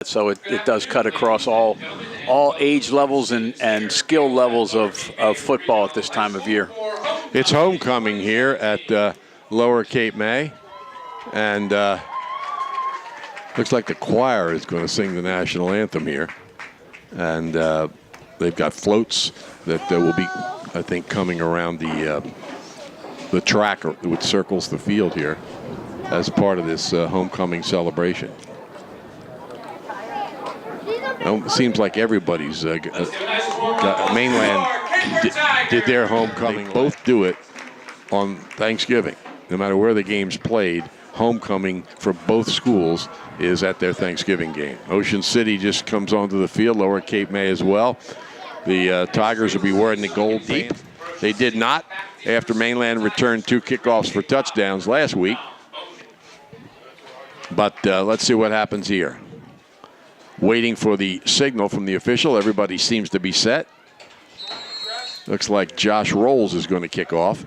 So it does cut across all age levels and skill levels of football at this time of year. It's homecoming here at Lower Cape May, and looks like the choir is going to sing the national anthem here. And they've got floats that will be, I think, coming around the track which circles the field here as part of this homecoming celebration. It seems like everybody's mainland did their homecoming. They both do it on Thanksgiving. No matter where the game's played, homecoming for both schools is at their Thanksgiving game. Ocean City just comes onto the field, Lower Cape May as well. The Tigers will be wearing the gold deep. They did not after mainland returned 2 kickoffs for touchdowns last week. But let's see what happens here. Waiting for the signal from the official. Everybody seems to be set. Looks like Josh Rolls is going to kick off.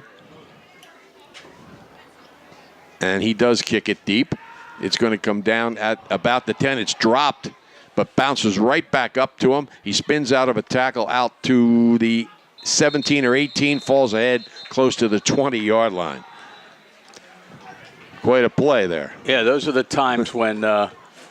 And he does kick it deep. It's going to come down at about the 10. It's dropped, but bounces right back up to him. He spins out of a tackle out to the 17 or 18, falls ahead close to the 20-yard line. Quite a play there. Yeah, those are the times when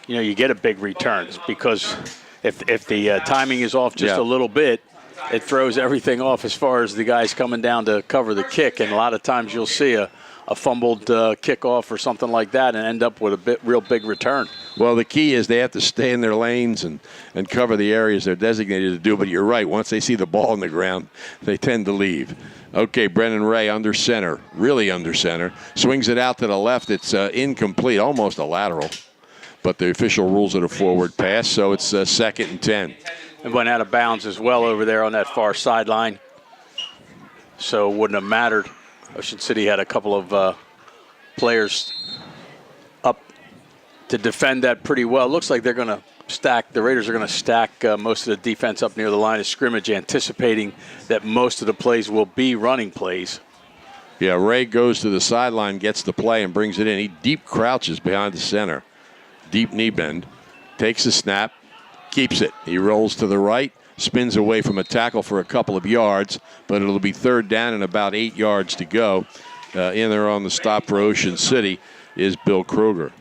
you get a big return, because if the timing is off just a little bit, it throws everything off as far as the guys coming down to cover the kick. And a lot of times you'll see a fumbled kickoff or something like that and end up with a real big return. Well, the key is they have to stay in their lanes and cover the areas they're designated to do. But you're right. Once they see the ball on the ground, they tend to leave. Okay, Brennan Ray under center, really under center. Swings it out to the left. It's incomplete, almost a lateral. But the official rules it a forward pass, so it's 2nd and 10. It went out of bounds as well over there on that far sideline. So it wouldn't have mattered. Ocean City had a couple of players up to defend that pretty well. It looks like they're going to stack, the Raiders are going to stack most of the defense up near the line of scrimmage, anticipating that most of the plays will be running plays. Yeah, Ray goes to the sideline, gets the play, and brings it in. He deep crouches behind the center. Deep knee bend. Takes a snap, keeps it. He rolls to the right, spins away from a tackle for a couple of yards, but it'll be 3rd down and about 8 yards to go. In there on the stop for Ocean City is Bill Kruger.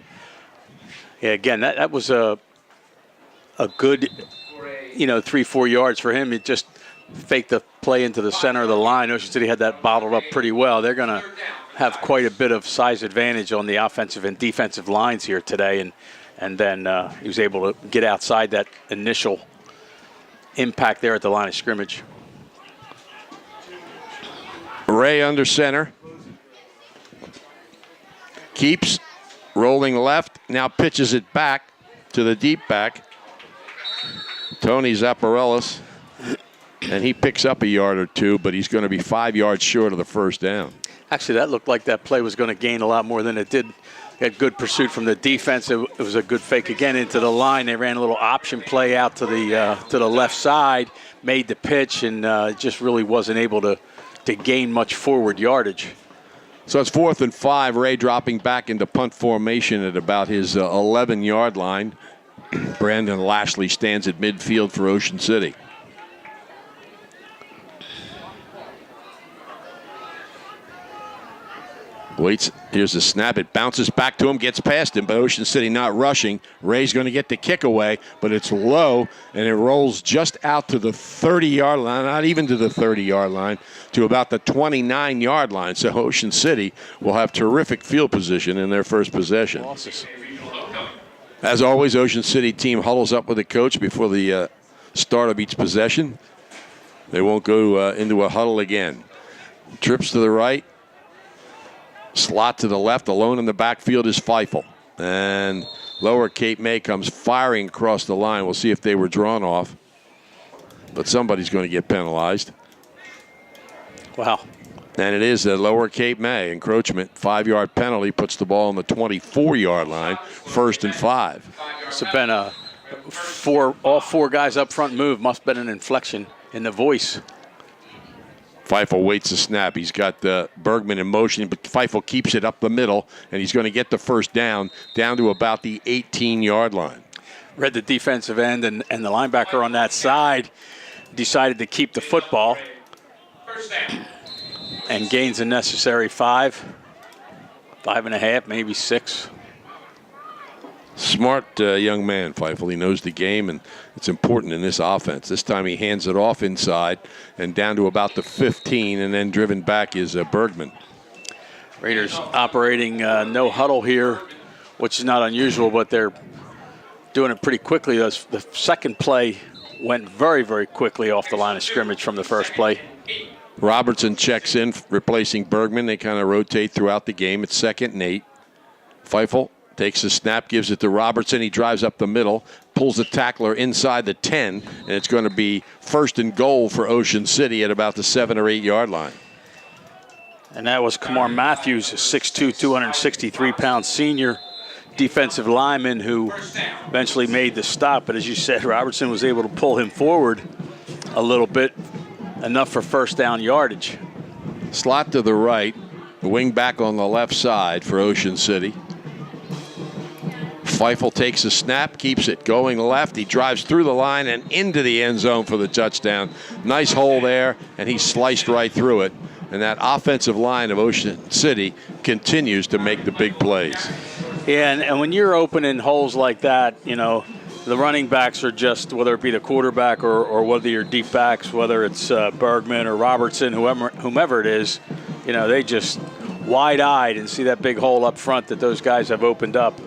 Yeah, again, that was a good, 3-4 yards for him. It just faked the play into the center of the line. Ocean City had that bottled up pretty well. They're going to have quite a bit of size advantage on the offensive and defensive lines here today, and then he was able to get outside that initial impact there at the line of scrimmage. Ray under center. Keeps rolling left, now pitches it back to the deep back. Tony Zaparellis, and he picks up a yard or two, but he's going to be 5 yards short of the 1st down. Actually, that looked like that play was going to gain a lot more than it did. Had good pursuit from the defense. It was a good fake again into the line. They ran a little option play out to the left side, made the pitch, and just really wasn't able to gain much forward yardage. So it's 4th and 5. Ray dropping back into punt formation at about his 11-yard line. Brandon Lashley stands at midfield for Ocean City. Waits. Here's the snap. It bounces back to him, gets past him, but Ocean City not rushing. Ray's going to get the kick away, but it's low, and it rolls just out to the 30-yard line, not even to the 30-yard line, to about the 29-yard line. So Ocean City will have terrific field position in their first possession. Losses. As always, Ocean City team huddles up with the coach before the start of each possession. They won't go into a huddle again. Trips to the right. Slot to the left. Alone in the backfield is Feifel. And Lower Cape May comes firing across the line. We'll see if they were drawn off. But somebody's going to get penalized. Wow. And it is a Lower Cape May encroachment. 5-yard penalty puts the ball on the 24-yard line. 1st and 5. It's been all four guys up front move. Must have been an inflection in the voice. Feifel waits the snap. He's got Bergman in motion, but Feifel keeps it up the middle, and he's going to get the 1st down to about the 18-yard line. read the defensive end and the linebacker on that side decided to keep the football and gains a necessary 5.5, maybe 6. Smart young man, Feifel. He knows the game, and it's important in this offense. This time he hands it off inside and down to about the 15, and then driven back is Bergman. Raiders operating no huddle here, which is not unusual, but they're doing it pretty quickly. The second play went very, very quickly off the line of scrimmage from the first play. Robertson checks in, replacing Bergman. They kind of rotate throughout the game. It's 2nd and 8. Feifel takes the snap, gives it to Robertson. He drives up the middle, pulls the tackler inside the 10, and it's going to be 1st and goal for Ocean City at about the 7 or 8 yard line. And that was Kamar Matthews, a 6'2", 263-pound senior defensive lineman who eventually made the stop. But as you said, Robertson was able to pull him forward a little bit, enough for first down yardage. Slot to the right, wing back on the left side for Ocean City. Feifel takes a snap, keeps it going left. He drives through the line and into the end zone for the touchdown. Nice hole there, and he sliced right through it. And that offensive line of Ocean City continues to make the big plays. Yeah, and when you're opening holes like that, you know, the running backs are just, whether it be the quarterback or whether you're deep backs, whether it's Bergman or Robertson, whomever it is, you know, they just wide-eyed and see that big hole up front that those guys have opened up.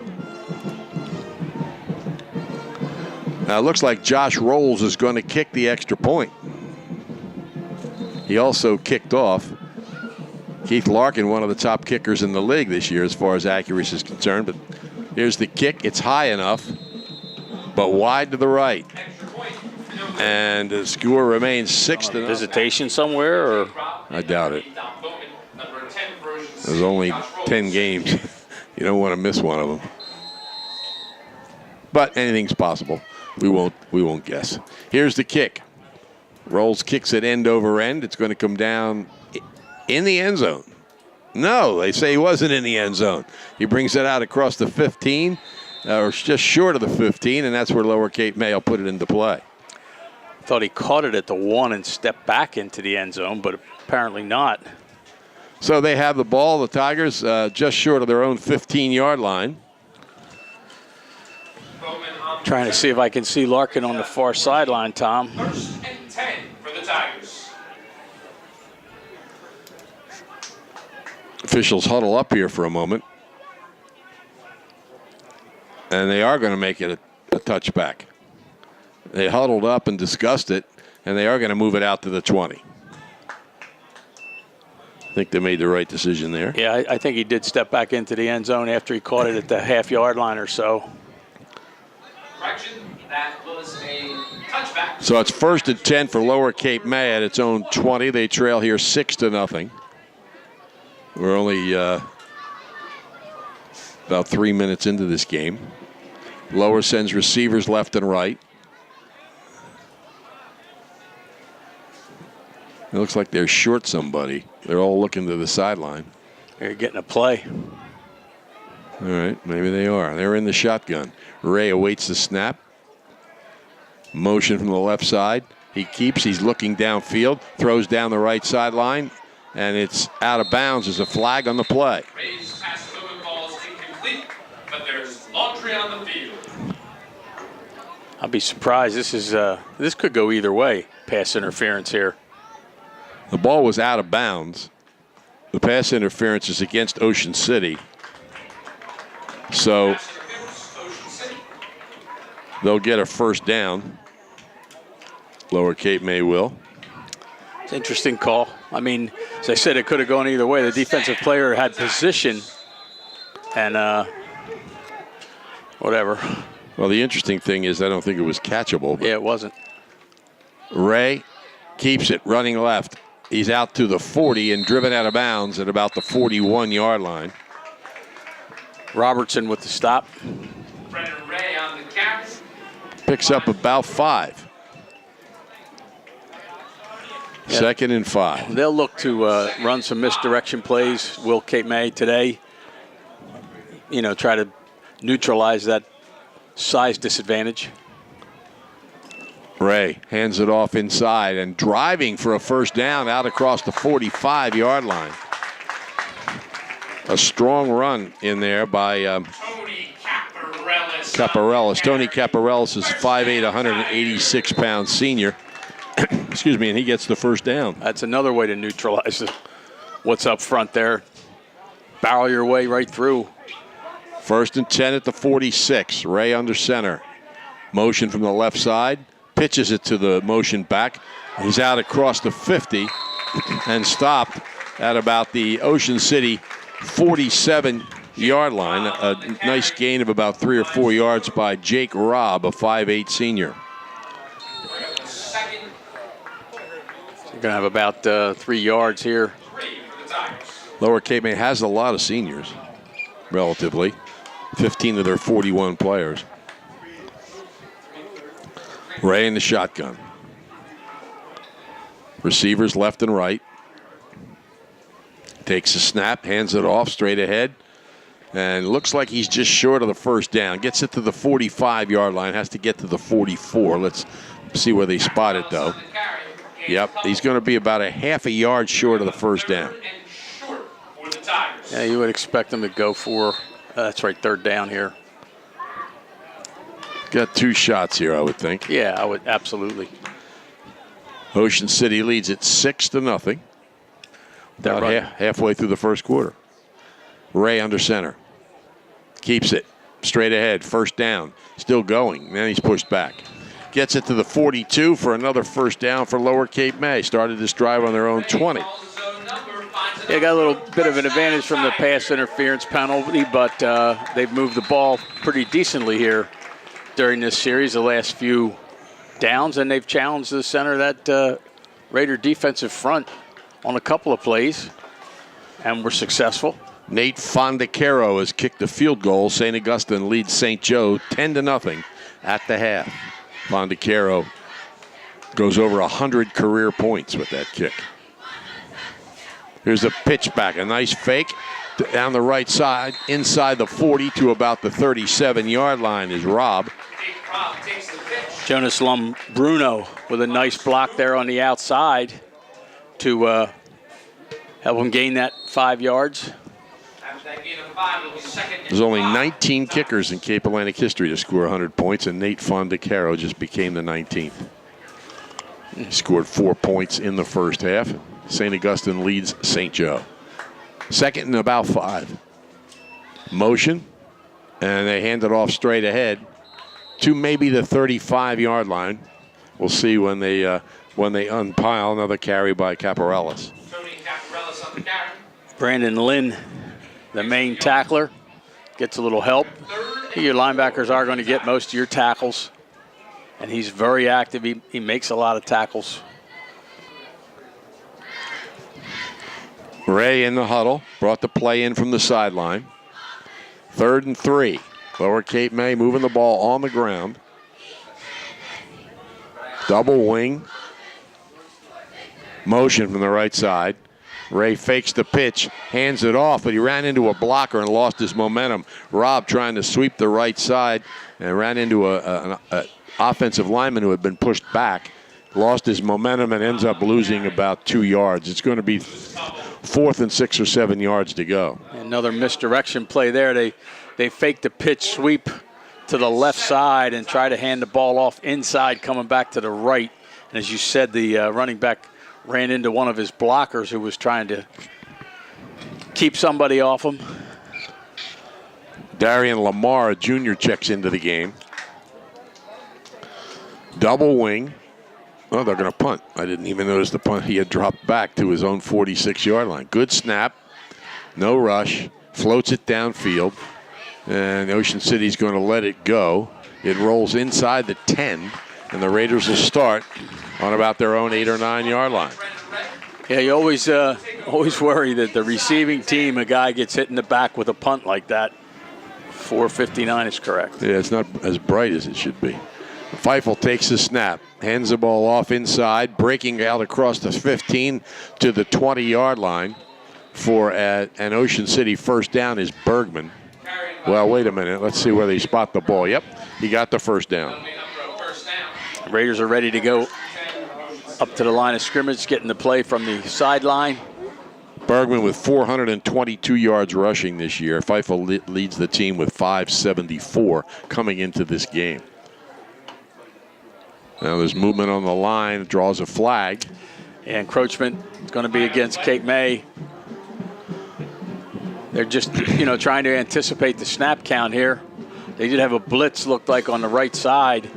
Now it looks like Josh Rolls is going to kick the extra point. He also kicked off. Keith Larkin, one of the top kickers in the league this year as far as accuracy is concerned. But here's the kick. It's high enough, but wide to the right. And the score remains 6-0. Visitation somewhere, or? I doubt it. There's only 10 games. You don't want to miss one of them. But anything's possible. We won't guess. Here's the kick. Rolls kicks it end over end. It's going to come down in the end zone. No, they say he wasn't in the end zone. He brings it out across the 15, or just short of the 15, and that's where Lower Cape May will put it into play. Thought he caught it at the 1 and stepped back into the end zone, but apparently not. So they have the ball, the Tigers, just short of their own 15-yard line. Trying to see if I can see Larkin on the far sideline, Tom. 1st and 10 for the Tigers. Officials huddle up here for a moment. And they are going to make it a touchback. They huddled up and discussed it, and they are going to move it out to the 20. I think they made the right decision there. Yeah, I think he did step back into the end zone after he caught it at the half-yard line or so. Correction, that was a touchback. So it's 1st and 10 for Lower Cape May at its own 20. They trail here 6-0. We're only about 3 minutes into this game. Lower sends receivers left and right. It looks like they're short somebody. They're all looking to the sideline. They're getting a play. All right, maybe they are. They're in the shotgun. Ray awaits the snap. Motion from the left side. He keeps. He's looking downfield. Throws down the right sideline. And it's out of bounds. There's a flag on the play. Ray's pass to the ball is incomplete, but there's laundry on the field. I'll be surprised. This could go either way. Pass interference here. The ball was out of bounds. The pass interference is against Ocean City. So they'll get a first down. Lower Cape May will. It's an interesting call. I mean, as I said, it could have gone either way. The defensive player had position and whatever. Well, the interesting thing is I don't think it was catchable. Yeah, it wasn't. Ray keeps it running left. He's out to the 40 and driven out of bounds at about the 41-yard line. Robertson with the stop. Brendan Ray on the catch. Picks up about 5. Yeah. 2nd and 5. They'll look to run some misdirection plays, will Cape May today. You know, try to neutralize that size disadvantage. Ray hands it off inside and driving for a first down out across the 45-yard line. A strong run in there by Tony Caparellis. Caparellis. Tony Caparellis is 5'8", 186-pound senior. Excuse me, and he gets the first down. That's another way to neutralize what's up front there. Barrel your way right through. 1st and 10 at the 46. Ray under center. Motion from the left side. Pitches it to the motion back. He's out across the 50 and stopped at about the Ocean City 47-yard line. A nice gain of about 3 or 4 yards by Jake Robb, a 5'8 senior. You're going to have about 3 yards here. Lower Cape May has a lot of seniors, relatively. 15 of their 41 players. Ray in the shotgun. Receivers left and right. Takes a snap, hands it off straight ahead. And looks like he's just short of the first down. Gets it to the 45-yard line, has to get to the 44. Let's see where they spot it, though. Yep, he's going to be about a half a yard short of the first down. Yeah, you would expect them to go for, that's right, 3rd down here. Got 2 shots here, I would think. Yeah, I would, absolutely. Ocean City leads it 6-0. About halfway through the first quarter. Ray under center. Keeps it straight ahead. First down. Still going. Then he's pushed back. Gets it to the 42 for another first down for Lower Cape May. Started this drive on their own 20. Yeah, got a little bit of an advantage from the pass interference penalty, but they've moved the ball pretty decently here during this series, the last few downs, and they've challenged the center of that Raider defensive front on a couple of plays, and were successful. Nate Fondacaro has kicked the field goal. St. Augustine leads St. Joe 10-0 at the half. Fondacaro goes over 100 career points with that kick. Here's a pitch back, a nice fake down the right side, inside the 40 to about the 37-yard line is Robb. Jonas Bruno with a nice block there on the outside to help him gain that 5 yards. There's only 19 kickers in Cape Atlantic history to score 100 points, and Nate Fondacaro just became the 19th. He scored 4 points in the first half. St. Augustine leads St. Joe. 2nd and about 5. Motion, and they hand it off straight ahead to maybe the 35-yard line. We'll see when they unpile. Another carry by Caparellis. Brandon Lynn, the main tackler, gets a little help. Your linebackers are going to get most of your tackles, and he's very active. He makes a lot of tackles. Ray in the huddle, brought the play in from the sideline. 3rd and 3. Lower Cape May moving the ball on the ground. Double wing. Motion from the right side. Ray fakes the pitch, hands it off, but he ran into a blocker and lost his momentum. Robb trying to sweep the right side and ran into an offensive lineman who had been pushed back. Lost his momentum and ends up losing about 2 yards. It's going to be 4th and 6 or 7 yards to go. Another misdirection play there. They faked the pitch sweep to the left side and try to hand the ball off inside, coming back to the right. And as you said, the running back ran into one of his blockers who was trying to keep somebody off him. Darian Lamar, Jr., checks into the game. Double wing. Oh, they're going to punt. I didn't even notice the punt. He had dropped back to his own 46-yard line. Good snap. No rush. Floats it downfield. And Ocean City's going to let it go. It rolls inside the 10, and the Raiders will start on about their own 8 or 9 yard line. Yeah, you always worry that the receiving team, a guy gets hit in the back with a punt like that. 4:59 is correct. Yeah, it's not as bright as it should be. Feifel takes the snap, hands the ball off inside, breaking out across the 15 to the 20-yard line for an Ocean City first down is Bergman. Well, wait a minute. Let's see where they spot the ball. Yep, he got the first down. Raiders are ready to go up to the line of scrimmage, getting the play from the sideline. Bergman with 422 yards rushing this year. Feifel leads the team with 574 coming into this game. Now there's movement on the line, draws a flag. And encroachment is going to be against Cape May. They're just, trying to anticipate the snap count here. They did have a blitz, looked like, on the right side,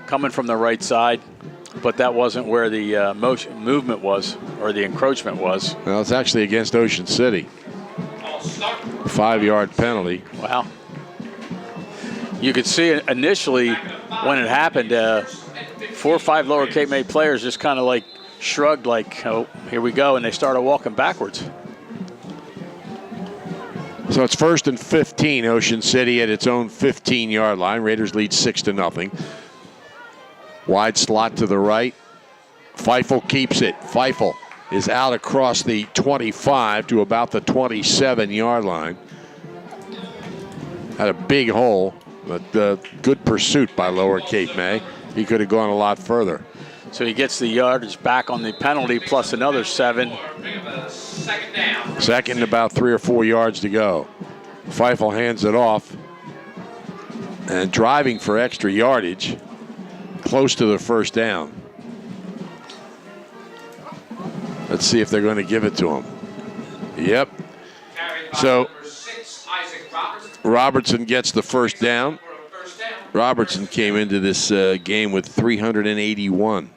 coming from the right side, but that wasn't where the movement was, or the encroachment was. Well, it's actually against Ocean City. 5-yard penalty. Wow. You could see it initially when it happened, 4 or 5 Lower Cape May players just kind of like shrugged like, oh, here we go, and they started walking backwards. So it's 1st and 15, Ocean City at its own 15-yard line. Raiders lead 6-0. Wide slot to the right. Feifel keeps it. Feifel is out across the 25 to about the 27-yard line. Had a big hole, but good pursuit by Lower Cape May. He could have gone a lot further. So he gets the yardage back on the penalty plus another 7. Second, about 3 or 4 yards to go. Feifel hands it off and driving for extra yardage, close to the first down. Let's see if they're going to give it to him. Yep. So Robertson gets the first down. Robertson came into this game with 381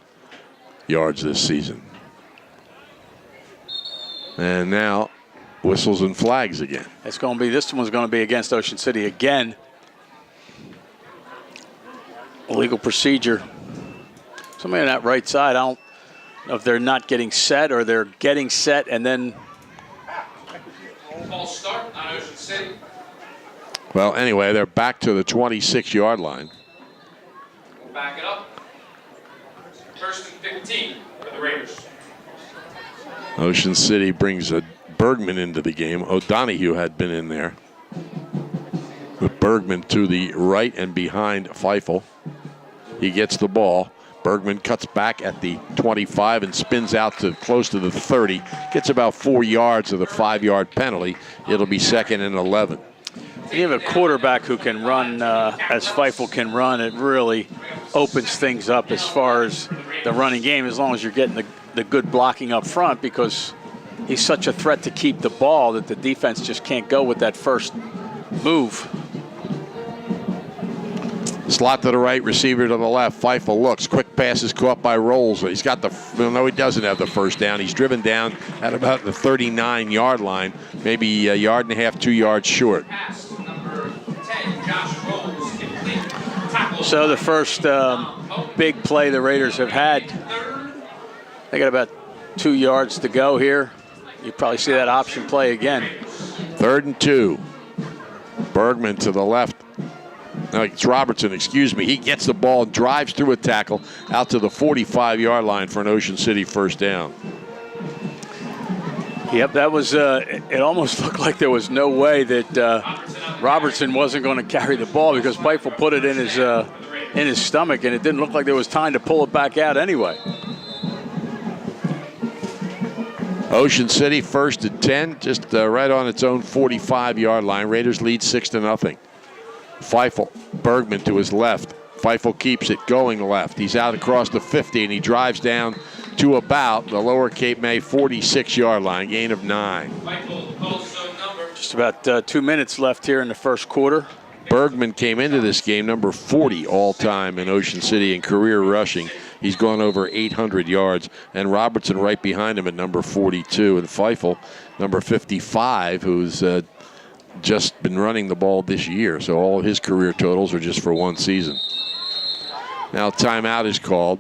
yards this season. And now whistles and flags again. This one's going to be against Ocean City again. Illegal procedure. Somebody on that right side, I don't know if they're not getting set or they're getting set and then. False start on Ocean City. Well, anyway, they're back to the 26-yard line. We'll back it up. 1st and 15 for the Raiders. Ocean City brings a Bergman into the game. O'Donohue had been in there. With Bergman to the right and behind Feifel. He gets the ball. Bergman cuts back at the 25 and spins out to close to the 30. Gets about 4 yards of the 5-yard penalty. It'll be 2nd and 11. You have a quarterback who can run as Feifel can run. It really opens things up as far as the running game, as long as you're getting the good blocking up front, because he's such a threat to keep the ball that the defense just can't go with that first move. Slot to the right, receiver to the left. Feifel looks. Quick pass is caught by Rolls. He's got no, he doesn't have the first down. He's driven down at about the 39-yard line, maybe a yard and a half, 2 yards short. So the first big play the Raiders have had, they got about 2 yards to go here. You probably see that option play again. 3rd and 2. Bergman to the left. No, it's Robertson, excuse me. He gets the ball and drives through a tackle out to the 45-yard line for an Ocean City first down. Yep, that was, it almost looked like there was no way that Robertson wasn't going to carry the ball, because Feifel put it in his stomach, and it didn't look like there was time to pull it back out anyway. Ocean City 1st and 10, just right on its own 45-yard line. Raiders lead 6-0. Feifel, Bergman to his left. Feifel keeps it going left. He's out across the 50, and he drives down to about the Lower Cape May 46-yard line, gain of 9. Just about 2 minutes left here in the first quarter. Bergman came into this game number 40 all-time in Ocean City in career rushing. He's gone over 800 yards, and Robertson right behind him at number 42, and Feifel, number 55, who's just been running the ball this year. So all of his career totals are just for one season. Now timeout is called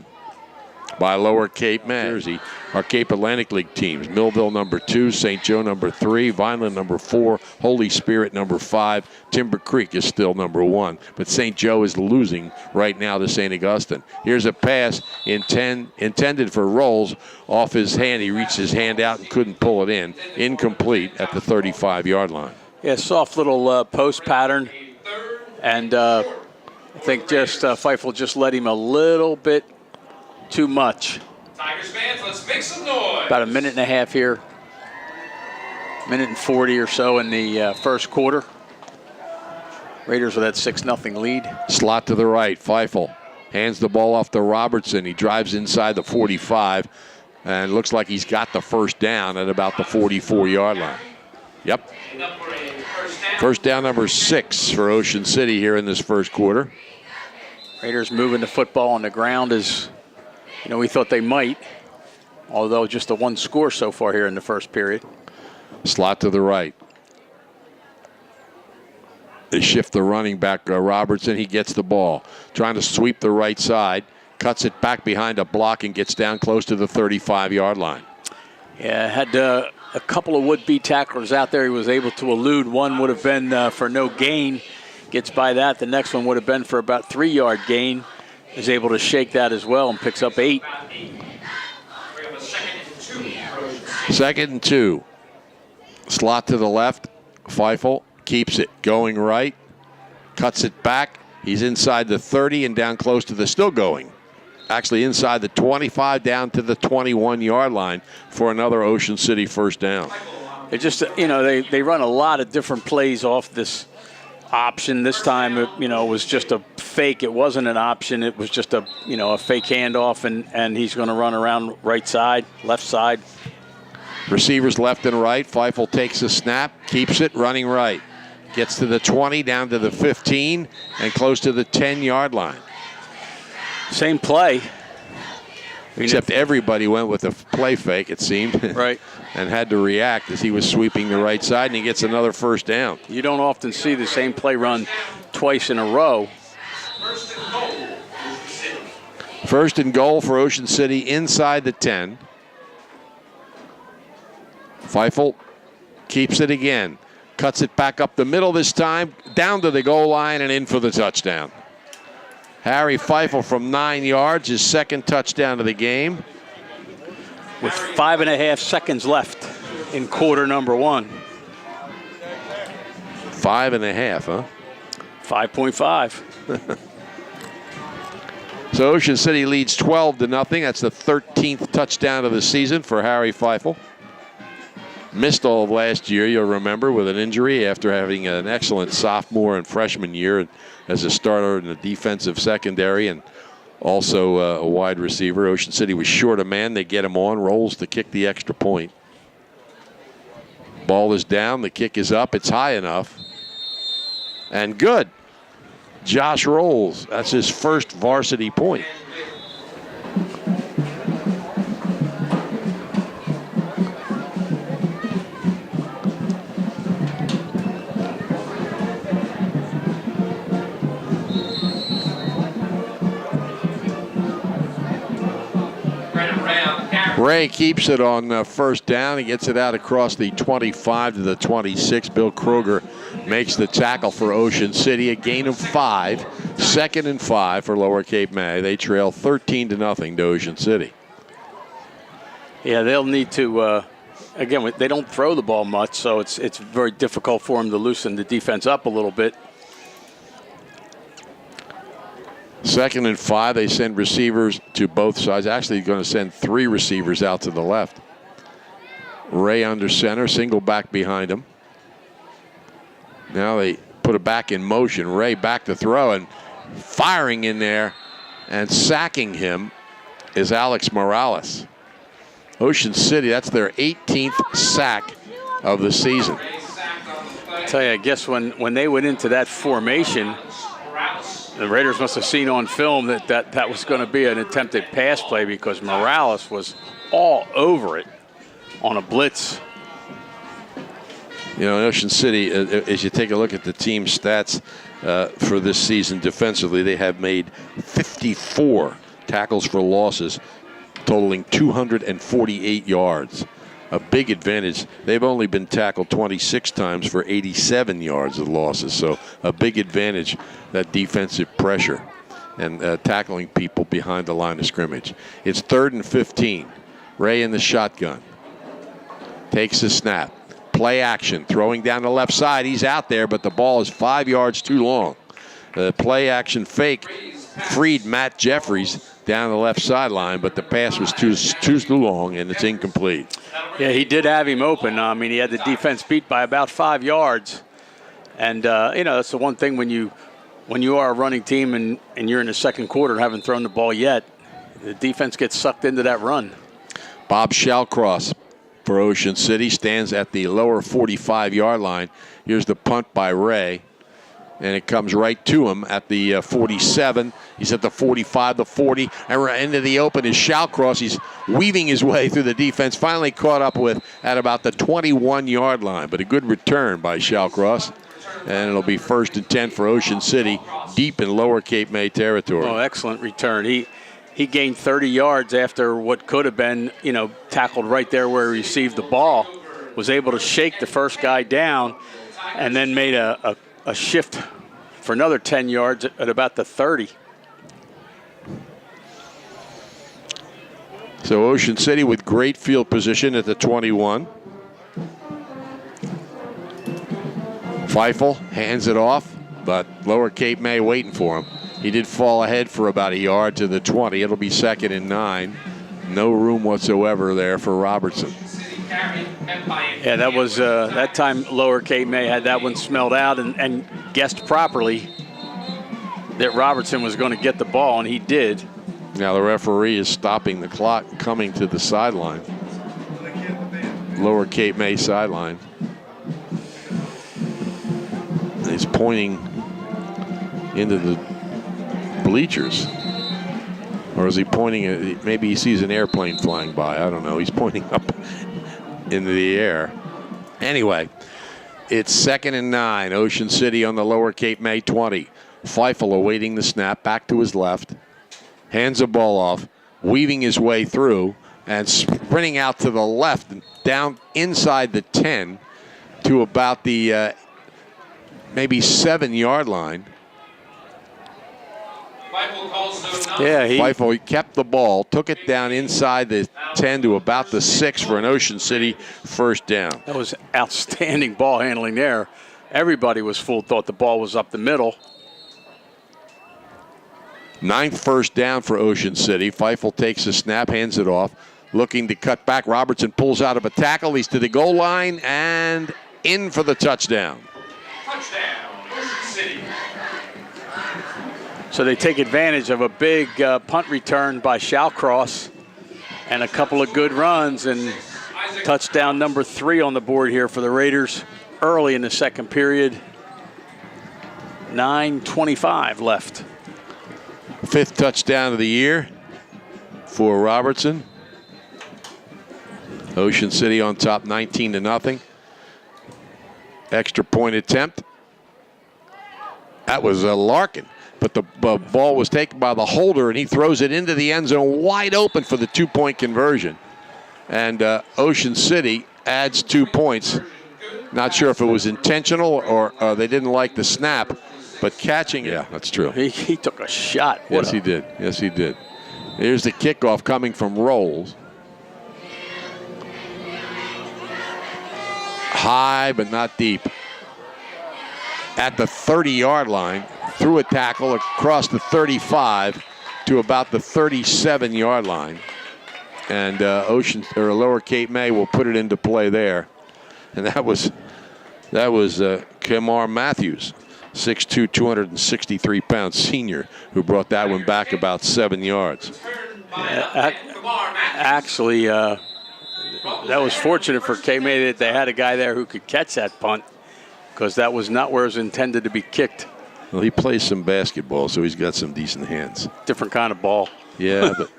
by Lower Cape May. Our Cape Atlantic League teams: Millville number 2, St. Joe number 3, Vineland number 4, Holy Spirit number 5, Timber Creek is still number 1. But St. Joe is losing right now to St. Augustine. Here's a pass intended for Rolls off his hand. He reached his hand out and couldn't pull it in. Incomplete at the 35-yard line. Yeah, soft little post pattern. Third. And I think just Feifel just let him a little bit too much. Tigers fans, let's make some noise. About a minute and a half here. Minute and 40 or so in the first quarter. Raiders with that 6-0 lead. Slot to the right. Feifel hands the ball off to Robertson. He drives inside the 45 and looks like he's got the first down at about the 44-yard line. Yep. First down number 6 for Ocean City here in this first quarter. Raiders moving the football on the ground as we thought they might, although just a 1 score so far here in the first period. Slot to the right. They shift the running back, Robertson. He gets the ball. Trying to sweep the right side. Cuts it back behind a block and gets down close to the 35-yard line. Yeah, had a couple of would-be tacklers out there. He was able to elude. One would have been for no gain. Gets by that. The next one would have been for about 3-yard gain. Is able to shake that as well and picks up 8. Second and 2. Slot to the left. Feifel keeps it going right. Cuts it back. He's inside the 30 and down close to the still going. Actually inside the 25 down to the 21-yard line for another Ocean City first down. They just, they run a lot of different plays off this option. This time, it was just a fake. It wasn't an option. It was just a fake handoff, and he's going to run around right side, left side. Receivers left and right. Feifel takes a snap, keeps it, running right. Gets to the 20, down to the 15, and close to the 10-yard line. Same play. Except everybody went with a play fake, it seemed. Right. And had to react as he was sweeping the right side, and he gets another first down. You don't often see the same play run twice in a row. First and goal for Ocean City inside the 10. Feifel keeps it again. Cuts it back up the middle this time, down to the goal line and in for the touchdown. Harry Feifel from 9 yards, his second touchdown of the game. With 5.5 seconds left in quarter number 1. 5.5, huh? 5.5. So Ocean City leads 12-0. That's the 13th touchdown of the season for Harry Feifel. Missed all of last year, you'll remember, with an injury after having an excellent sophomore and freshman year as a starter in the defensive secondary and also a wide receiver. Ocean City was short a man. They get him on, rolls to kick the extra point. Ball is down. The kick is up. It's high enough. And good. Josh Rolls. That's his first varsity point. Ray keeps it on first down. He gets it out across the 25 to the 26. Bill Kruger makes the tackle for Ocean City. A gain of 5. Second and 5 for Lower Cape May. They trail 13-0 to Ocean City. Yeah, they'll need to, again, they don't throw the ball much, so it's very difficult for them to loosen the defense up a little bit. Second and 5, they send receivers to both sides. Actually, going to send 3 receivers out to the left. Ray under center, single back behind him. Now they put it back in motion. Ray back to throw, and firing in there and sacking him is Alex Morales. Ocean City, that's their 18th sack of the season. I tell you, I guess when they went into that formation, the Raiders must have seen on film that was going to be an attempted pass play because Morales was all over it on a blitz. You know, in Ocean City, as you take a look at the team stats for this season defensively, they have made 54 tackles for losses, totaling 248 yards. A big advantage. They've only been tackled 26 times for 87 yards of losses. So a big advantage, that defensive pressure and tackling people behind the line of scrimmage. It's 3rd and 15. Ray in the shotgun. Takes a snap. Play action, throwing down the left side. He's out there, but the ball is 5 yards too long. The play action fake freed Matt Jeffries down the left sideline, but the pass was too long, and it's incomplete. Yeah, he did have him open. I mean, he had the defense beat by about 5 yards. And, that's the one thing when you are a running team and you're in the second quarter and haven't thrown the ball yet, the defense gets sucked into that run. Bob Shallcross for Ocean City stands at the lower 45-yard line. Here's the punt by Ray, and it comes right to him at the 47. He's at the 45, the 40, and right into the open is Shallcross. He's weaving his way through the defense, finally caught up with at about the 21-yard line, but a good return by Shallcross. And it'll be 1st and 10 for Ocean City, deep in Lower Cape May territory. Oh, excellent return. He gained 30 yards after what could have been, tackled right there where he received the ball. Was able to shake the first guy down and then made a shift for another 10 yards at about the 30. So Ocean City with great field position at the 21. Feifel hands it off, but Lower Cape May waiting for him. He did fall ahead for about a yard to the 20. It'll be 2nd and 9. No room whatsoever there for Robertson. Yeah, that was that time Lower Cape May had that one smelled out and guessed properly that Robertson was going to get the ball, and he did. Now the referee is stopping the clock coming to the sideline. Lower Cape May sideline. He's pointing into the bleachers. Or is he pointing at, maybe he sees an airplane flying by. I don't know. He's pointing up into the air. Anyway, it's 2nd and 9. Ocean City on the Lower Cape May 20. Feifel awaiting the snap, back to his left. Hands the ball off, weaving his way through and sprinting out to the left, down inside the 10 to about the maybe 7-yard line. Yeah, Feifel kept the ball, took it down inside the 10 to about the 6 for an Ocean City first down. That was outstanding ball handling there. Everybody was fooled, thought the ball was up the middle. 9th first down for Ocean City. Feifel takes the snap, hands it off, looking to cut back. Robertson pulls out of a tackle. He's to the goal line and in for the touchdown. Touchdown, Ocean City. So they take advantage of a big punt return by Shallcross and a couple of good runs, and touchdown number 3 on the board here for the Raiders early in the second period. 9:25 left. 5th touchdown of the year for Robertson. Ocean City on top 19-0. Extra point attempt. That was Larkin, but the ball was taken by the holder, and he throws it into the end zone wide open for the 2-point conversion. And Ocean City adds 2 points. Not sure if it was intentional or they didn't like the snap, but catching it. Yeah, that's true. He took a shot. Yes, he did. Yes, he did. Here's the kickoff coming from Rolls. High, but not deep. At the 30-yard line, through a tackle across the 35 to about the 37-yard line. And Lower Cape May will put it into play there. And that was Kamar Matthews, 6'2", 263-pound senior, who brought that one back about 7 yards. Actually, that was fortunate for Cape May that they had a guy there who could catch that punt, because that was not where it was intended to be kicked. Well, he plays some basketball, so he's got some decent hands. Different kind of ball. Yeah, but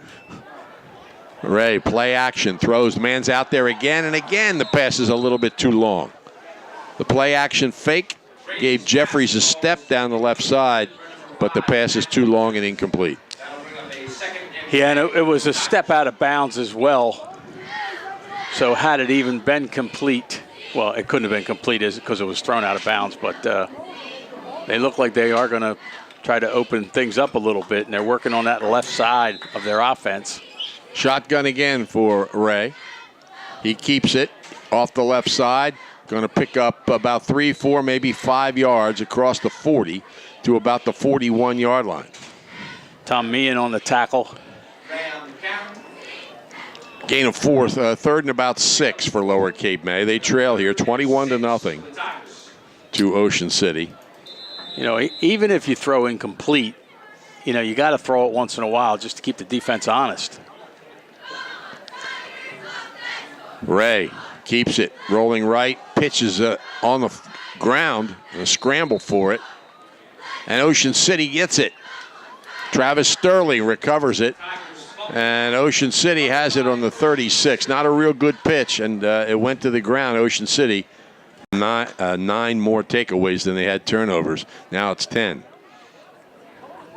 Ray, play action, throws, the man's out there again, and again the pass is a little bit too long. The play action fake gave Jeffries a step down the left side, but the pass is too long and incomplete. Yeah, and it was a step out of bounds as well. So had it even been complete, well, it couldn't have been complete because it was thrown out of bounds, but they look like they are going to try to open things up a little bit, and they're working on that left side of their offense. Shotgun again for Ray. He keeps it off the left side, going to pick up about 3, 4, maybe 5 yards across the 40 to about the 41-yard line. Tom Meehan on the tackle. Gain of 4, third and about 6 for Lower Cape May. They trail here 21-0 to Ocean City. You know, even if you throw incomplete, you know, you got to throw it once in a while just to keep the defense honest. Ray keeps it rolling right, pitches on the ground, a scramble for it, and Ocean City gets it. Travis Sterling recovers it, and Ocean City has it on the 36. Not a real good pitch, and it went to the ground. Ocean City, 9 more takeaways than they had turnovers. Now it's 10.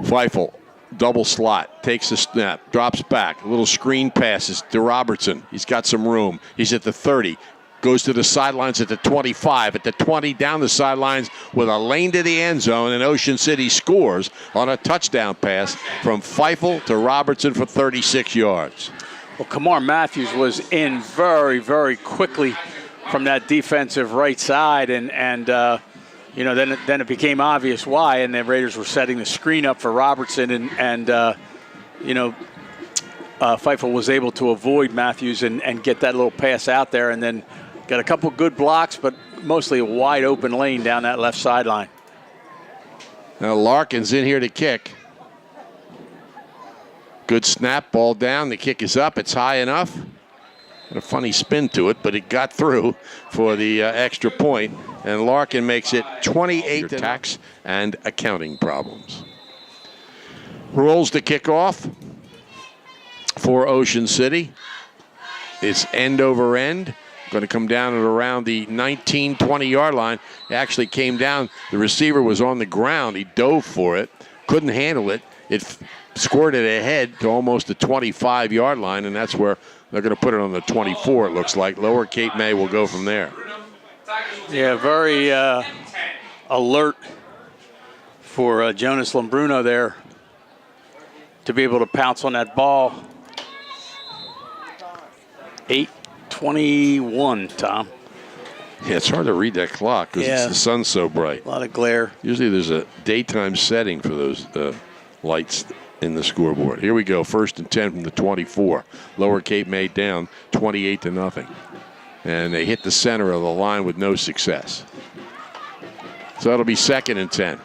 Feifel, double slot, takes the snap, drops back. A little screen passes to Robertson. He's got some room. He's at the 30. Goes to the sidelines at the 25, at the 20, down the sidelines with a lane to the end zone, and Ocean City scores on a touchdown pass from Feifel to Robertson for 36 yards. Well, Kamar Matthews was in very, very quickly from that defensive right side, and you know, then it became obvious why, and the Raiders were setting the screen up for Robertson, and you know, Feifel was able to avoid Matthews and get that little pass out there, and then got a couple good blocks, but mostly a wide open lane down that left sideline. Now Larkin's in here to kick. Good snap, ball down. The kick is up. It's high enough. Got a funny spin to it, but it got through for the extra point. And Larkin makes it 28 to tax and accounting problems. Rolls the kickoff for Ocean City. It's end over end. Going to come down at around the 19, 20-yard line. It actually came down. The receiver was on the ground. He dove for it. Couldn't handle it. It squirted ahead to almost the 25-yard line, and that's where they're going to put it on the 24, it looks like. Lower Cape May will go from there. Yeah, very alert for Jonas Lombruno there to be able to pounce on that ball. 8:21, Tom. Yeah, it's hard to read that clock because the sun's so bright. A lot of glare. Usually there's a daytime setting for those lights in the scoreboard. Here we go, 1st and 10 from the 24. Lower Cape May down 28-0. And they hit the center of the line with no success. So that'll be 2nd and 10.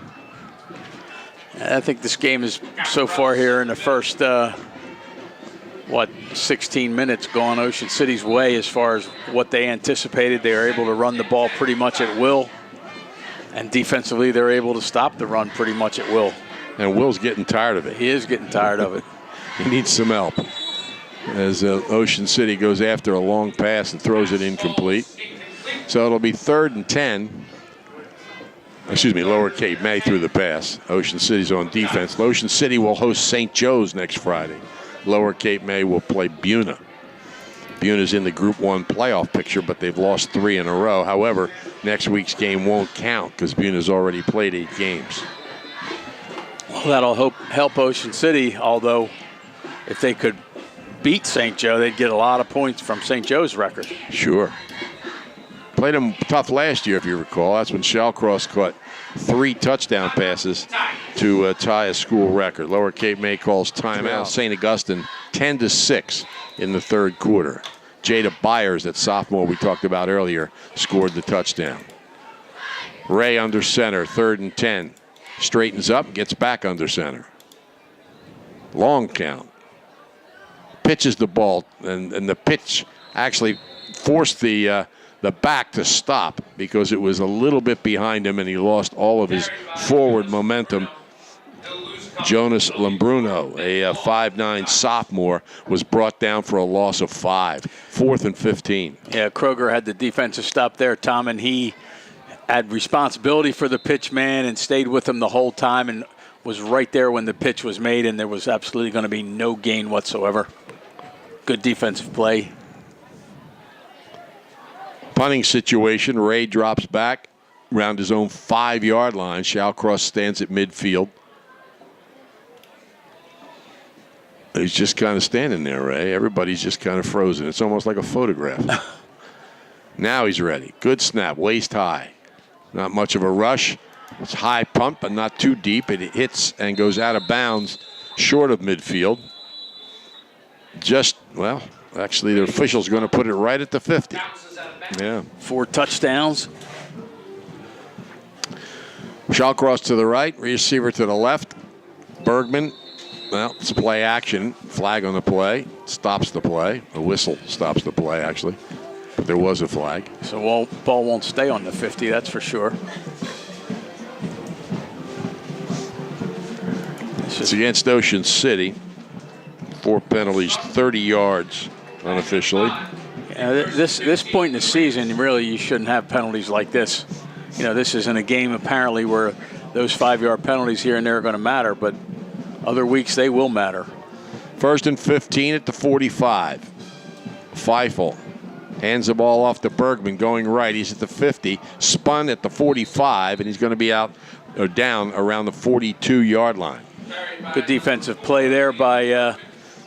I think this game is so far here in the first, 16 minutes gone Ocean City's way as far as what they anticipated. They are able to run the ball pretty much at will. And defensively, they're able to stop the run pretty much at will. And Will's getting tired of it. He is getting tired of it. He needs some help. As Ocean City goes after a long pass and throws it incomplete. So it'll be 3rd and 10. Excuse me, Lower Cape May threw the pass. Ocean City's on defense. Ocean City will host St. Joe's next Friday. Lower Cape May will play Buna. Buna's in the Group 1 playoff picture, but they've lost 3 in a row. However, next week's game won't count because Buna's already played 8 games. Well, that'll help Ocean City, although if they could beat St. Joe, they'd get a lot of points from St. Joe's record. Sure. Played them tough last year, if you recall. That's when Shallcross caught 3 touchdown passes to tie a school record. Lower Cape May calls timeout. St. Augustine 10-6 in the 3rd quarter. Jada Byers, that sophomore we talked about earlier, scored the touchdown. Ray under center, 3rd and 10. Straightens up, gets back under center. Long count. Pitches the ball, and the pitch actually forced the back to stop because it was a little bit behind him and he lost all of his forward momentum. Jonas Lombruno, a 5'9" sophomore, was brought down for a loss of 5. 4th and 15. Yeah, Kroger had the defensive stop there, Tom, and he had responsibility for the pitch man and stayed with him the whole time and was right there when the pitch was made, and there was absolutely going to be no gain whatsoever. Good defensive play. Punting situation, Ray drops back around his own 5-yard line. Shallcross stands at midfield. He's just kind of standing there, Ray. Everybody's just kind of frozen. It's almost like a photograph. Now he's ready. Good snap, waist high. Not much of a rush. It's high pump, but not too deep. It hits and goes out of bounds short of midfield. Well, actually, the official's going to put it right at the 50. Yeah. 4 touchdowns. Shawcross to the right, receiver to the left. Bergman, well, it's play action. Flag on the play. Stops the play. A whistle stops the play, actually. But there was a flag. So ball won't stay on the 50, that's for sure. It's against Ocean City. 4 penalties, 30 yards unofficially. Yeah, this point in the season, really, you shouldn't have penalties like this. You know, this isn't a game apparently where those 5-yard penalties here and there are going to matter, but other weeks they will matter. 1st and 15 at the 45. Feifel hands the ball off to Bergman going right. He's at the 50, spun at the 45, and he's going to be out or down around the 42-yard line. Good defensive play there by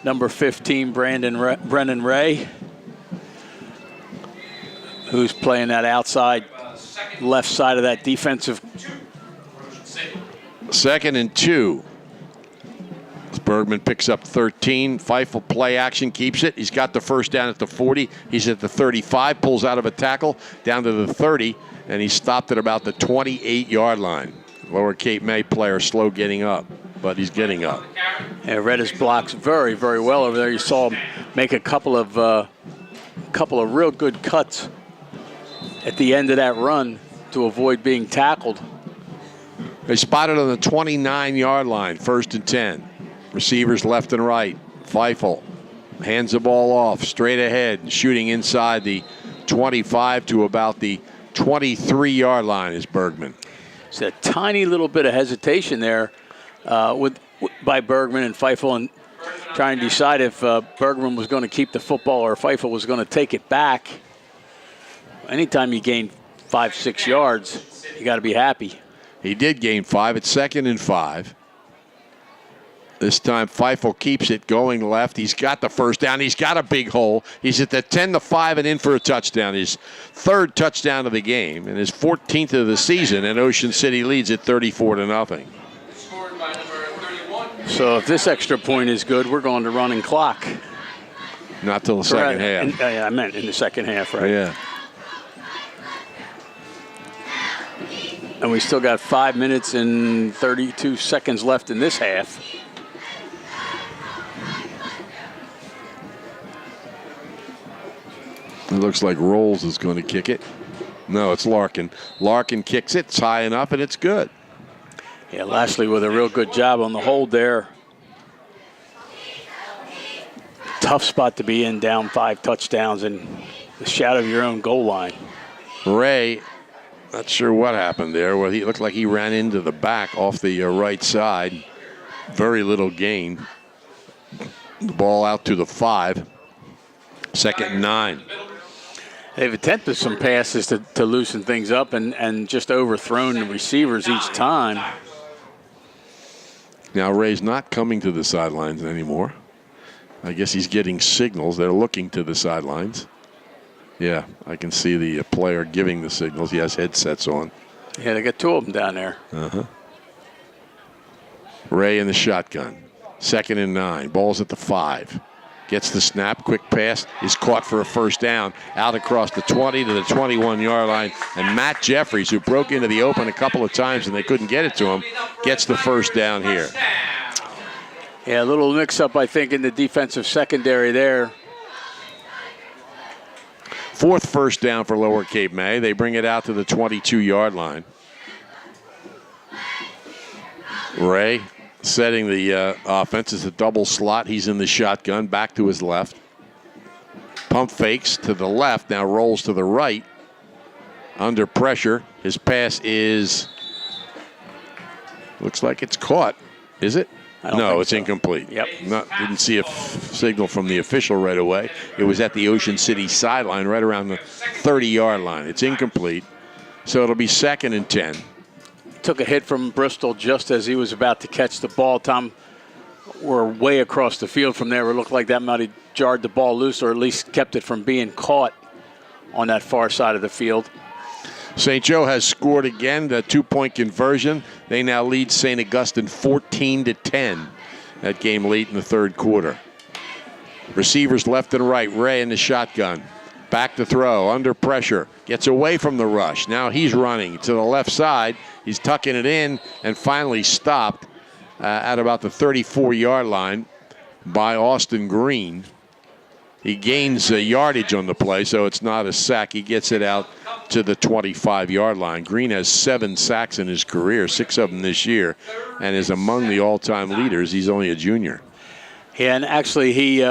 number 15, Brennan Ray, who's playing that outside left side of that defensive. 2nd and 2. Bergman picks up 13. Feifel play action, keeps it. He's got the first down at the 40. He's at the 35, pulls out of a tackle, down to the 30, and he's stopped at about the 28-yard line. Lower Cape May player slow getting up, but he's getting up. Yeah, read his blocks very, very well over there. You saw him make a couple of real good cuts at the end of that run to avoid being tackled. They spotted on the 29-yard line, 1st and 10. Receivers left and right. Feifel hands the ball off straight ahead, shooting inside the 25 to about the 23-yard line is Bergman. It's a tiny little bit of hesitation there by Bergman and Feifel, and trying to decide if Bergman was going to keep the football or Feifel was going to take it back. Anytime you gain 5-6 yards, you got to be happy. He did gain 5 at 2nd and 5. This time Feifel keeps it going left. He's got the first down. He's got a big hole. He's at the 10-5 and in for a touchdown. His 3rd touchdown of the game and his 14th of the season. And Ocean City leads at 34-0. So if this extra point is good, we're going to running clock. Not till the second half. I meant in the second half, right? Yeah. And we still got 5 minutes and 32 seconds left in this half. It looks like Rolls is going to kick it. No, it's Larkin. Larkin kicks it. It's high enough, and it's good. Yeah, Lashley with a real good job on the hold there. Tough spot to be in, down 5 touchdowns and the shadow of your own goal line. Ray, not sure what happened there. Well, he looked like he ran into the back off the right side. Very little gain. The ball out to the 5. 2nd and 9. They've attempted some passes to loosen things up and just overthrown the receivers each time. Now Ray's not coming to the sidelines anymore. I guess he's getting signals. They're looking to the sidelines. Yeah, I can see the player giving the signals. He has headsets on. Yeah, they got 2 of them down there. Ray in the shotgun. 2nd and 9. Ball's at the 5. Gets the snap, quick pass, is caught for a first down, out across the 20 to the 21-yard line. And Matt Jeffries, who broke into the open a couple of times and they couldn't get it to him, gets the first down here. Yeah, a little mix-up, I think, in the defensive secondary there. 4th first down for Lower Cape May. They bring it out to the 22-yard line. Ray setting the offense is a double slot. He's in the shotgun, back to his left. Pump fakes to the left, now rolls to the right. Under pressure. His pass is, looks like it's caught. Is it? No, it's incomplete. Yep. Didn't see a signal from the official right away. It was at the Ocean City sideline, right around the 30-yard line. It's incomplete. So it'll be 2nd and 10. Took a hit from Bristol just as he was about to catch the ball. Tom, we're way across the field from there. It looked like that might have jarred the ball loose or at least kept it from being caught on that far side of the field. St. Joe has scored again, the 2-point conversion. They now lead St. Augustine 14-10. That game late in the third quarter. Receivers left and right. Ray in the shotgun. Back to throw, under pressure. Gets away from the rush. Now he's running to the left side. He's tucking it in and finally stopped at about the 34-yard line by Austin Green. He gains yardage on the play, so it's not a sack. He gets it out to the 25-yard line. Green has 7 sacks in his career, 6 of them this year, and is among the all-time leaders. He's only a junior. Yeah, and actually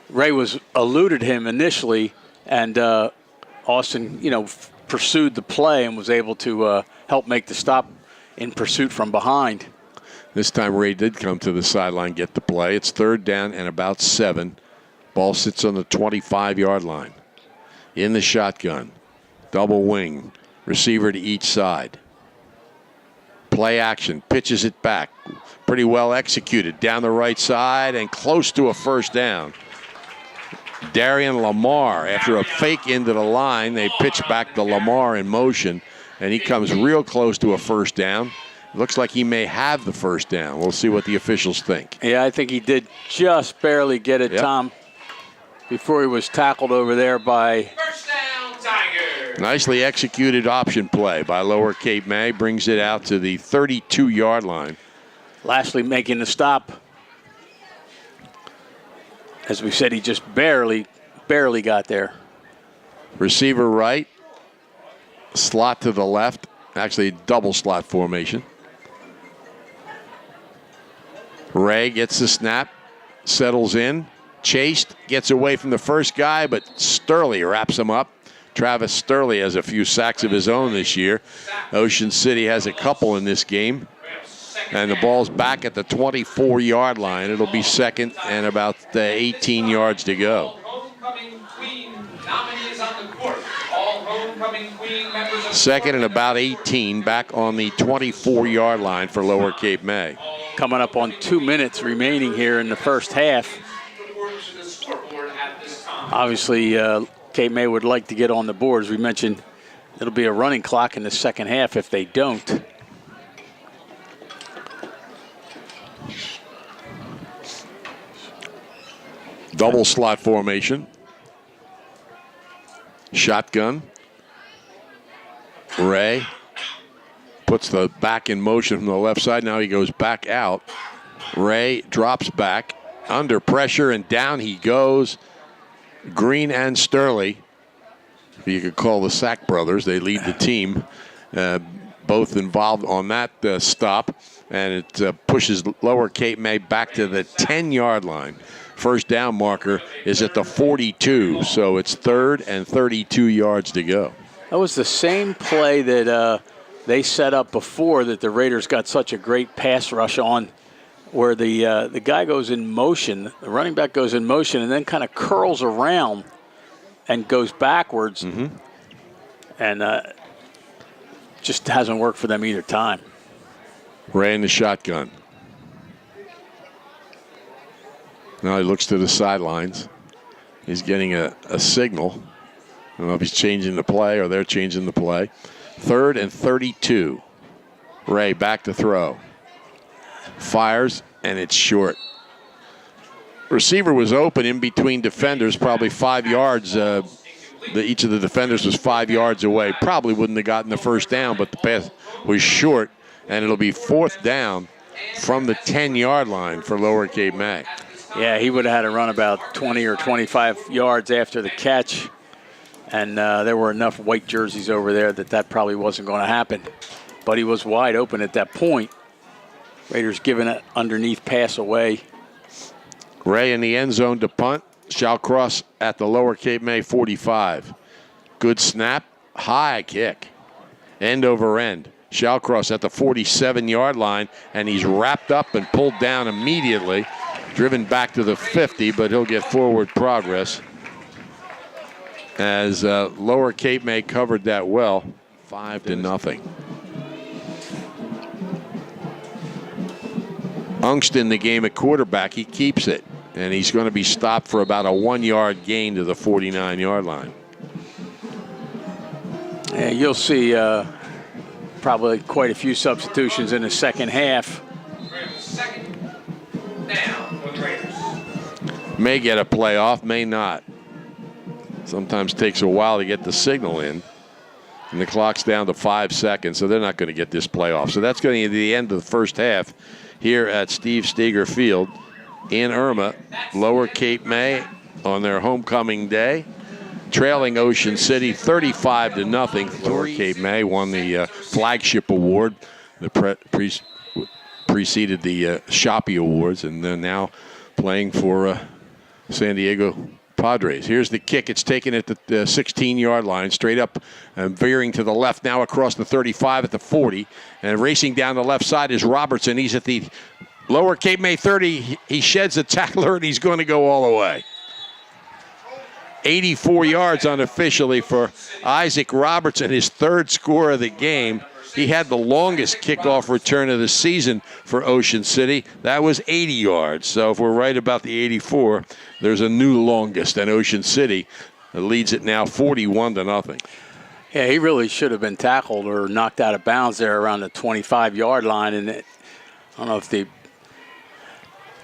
Ray was eluded him initially, and Austin, pursued the play and was able to help make the stop in pursuit from behind. This time Ray did come to the sideline, get the play. It's 3rd down and about 7. Ball sits on the 25-yard line. In the shotgun. Double wing. Receiver to each side. Play action. Pitches it back. Pretty well executed. Down the right side and close to a first down. Darian Lamar, after a fake into the line, they pitch back to Lamar in motion, and he comes real close to a first down. Looks like he may have the first down. We'll see what the officials think. Yeah, I think he did just barely get it, Yep. Tom, before he was tackled over there by... First down, Tigers. Nicely executed option play by Lower Cape May. Brings it out to the 32-yard line. Lashley making the stop. As we said, he just barely got there. Receiver right. Slot to the left. Actually, double slot formation. Ray gets the snap. Settles in. Chased. Gets away from the first guy, but Sterling wraps him up. Travis Sterling has a few sacks of his own this year. Ocean City has a couple in this game. And the ball's back at the 24-yard line. It'll be 2nd and about 18 yards to go. Homecoming Queen nominees on the court. All homecoming Queen members of 2nd and about 18, back on the 24-yard line for Lower Cape May. Coming up on 2 minutes remaining here in the first half. report to the scoreboard at this time. Obviously, Cape May would like to get on the board. As we mentioned, it'll be a running clock in the second half if they don't. Double slot formation. Shotgun. Ray puts the back in motion from the left side. Now he goes back out. Ray drops back under pressure and down he goes. Green and Sterling, you could call the Sack brothers. They lead the team. Both involved on that stop. And it pushes Lower Cape May back to the 10-yard line. First down marker is at the 42, so it's 3rd and 32 yards to go. That was the same play that they set up before that the Raiders got such a great pass rush on, where the guy goes in motion, the running back goes in motion and then kind of curls around and goes backwards. Mm-hmm. And just hasn't worked for them either time. Ray in the shotgun. Now he looks to the sidelines. He's getting a signal. I don't know if he's changing the play or they're changing the play. 3rd and 32. Ray back to throw. Fires, and it's short. Receiver was open in between defenders, probably 5 yards. Each of the defenders was 5 yards away. Probably wouldn't have gotten the first down, but the pass was short, and it'll be 4th down from the 10-yard line for Lower Cape May. Yeah, he would have had to run about 20 or 25 yards after the catch. And there were enough white jerseys over there that probably wasn't going to happen. But he was wide open at that point. Raiders giving an underneath pass away. Ray in the end zone to punt. Shall cross at the Lower Cape May 45. Good snap. High kick. End over end. Shallcross at the 47-yard line, and he's wrapped up and pulled down immediately. Driven back to the 50, but he'll get forward progress. As Lower Cape May covered that well, 5-0. Unkston, the game at quarterback, he keeps it. and he's going to be stopped for about a 1-yard gain to the 49-yard line. Yeah, you'll see probably quite a few substitutions in the second half. Second down for the Raiders. May get a playoff, may not. Sometimes takes a while to get the signal in. And the clock's down to 5 seconds, so they're not going to get this playoff. So that's going to be the end of the first half here at Steve Steger Field in Irma, Lower Cape May on their homecoming day. Trailing Ocean City 35-0. Lower Cape May won the flagship award that preceded the Shoppy Awards, and they're now playing for San Diego Padres. Here's the kick. It's taken at the 16-yard line, straight up and veering to the left, now across the 35 at the 40. And racing down the left side is Robertson. He's at the Lower Cape May 30. He sheds a tackler, and he's going to go all the way. 84 yards unofficially for Isaac Robertson, his third score of the game. He had the longest kickoff return of the season for Ocean City. That was 80 yards. So if we're right about the 84, there's a new longest, and Ocean City leads it now 41-0. Yeah, he really should have been tackled or knocked out of bounds there around the 25-yard line. And I don't know if the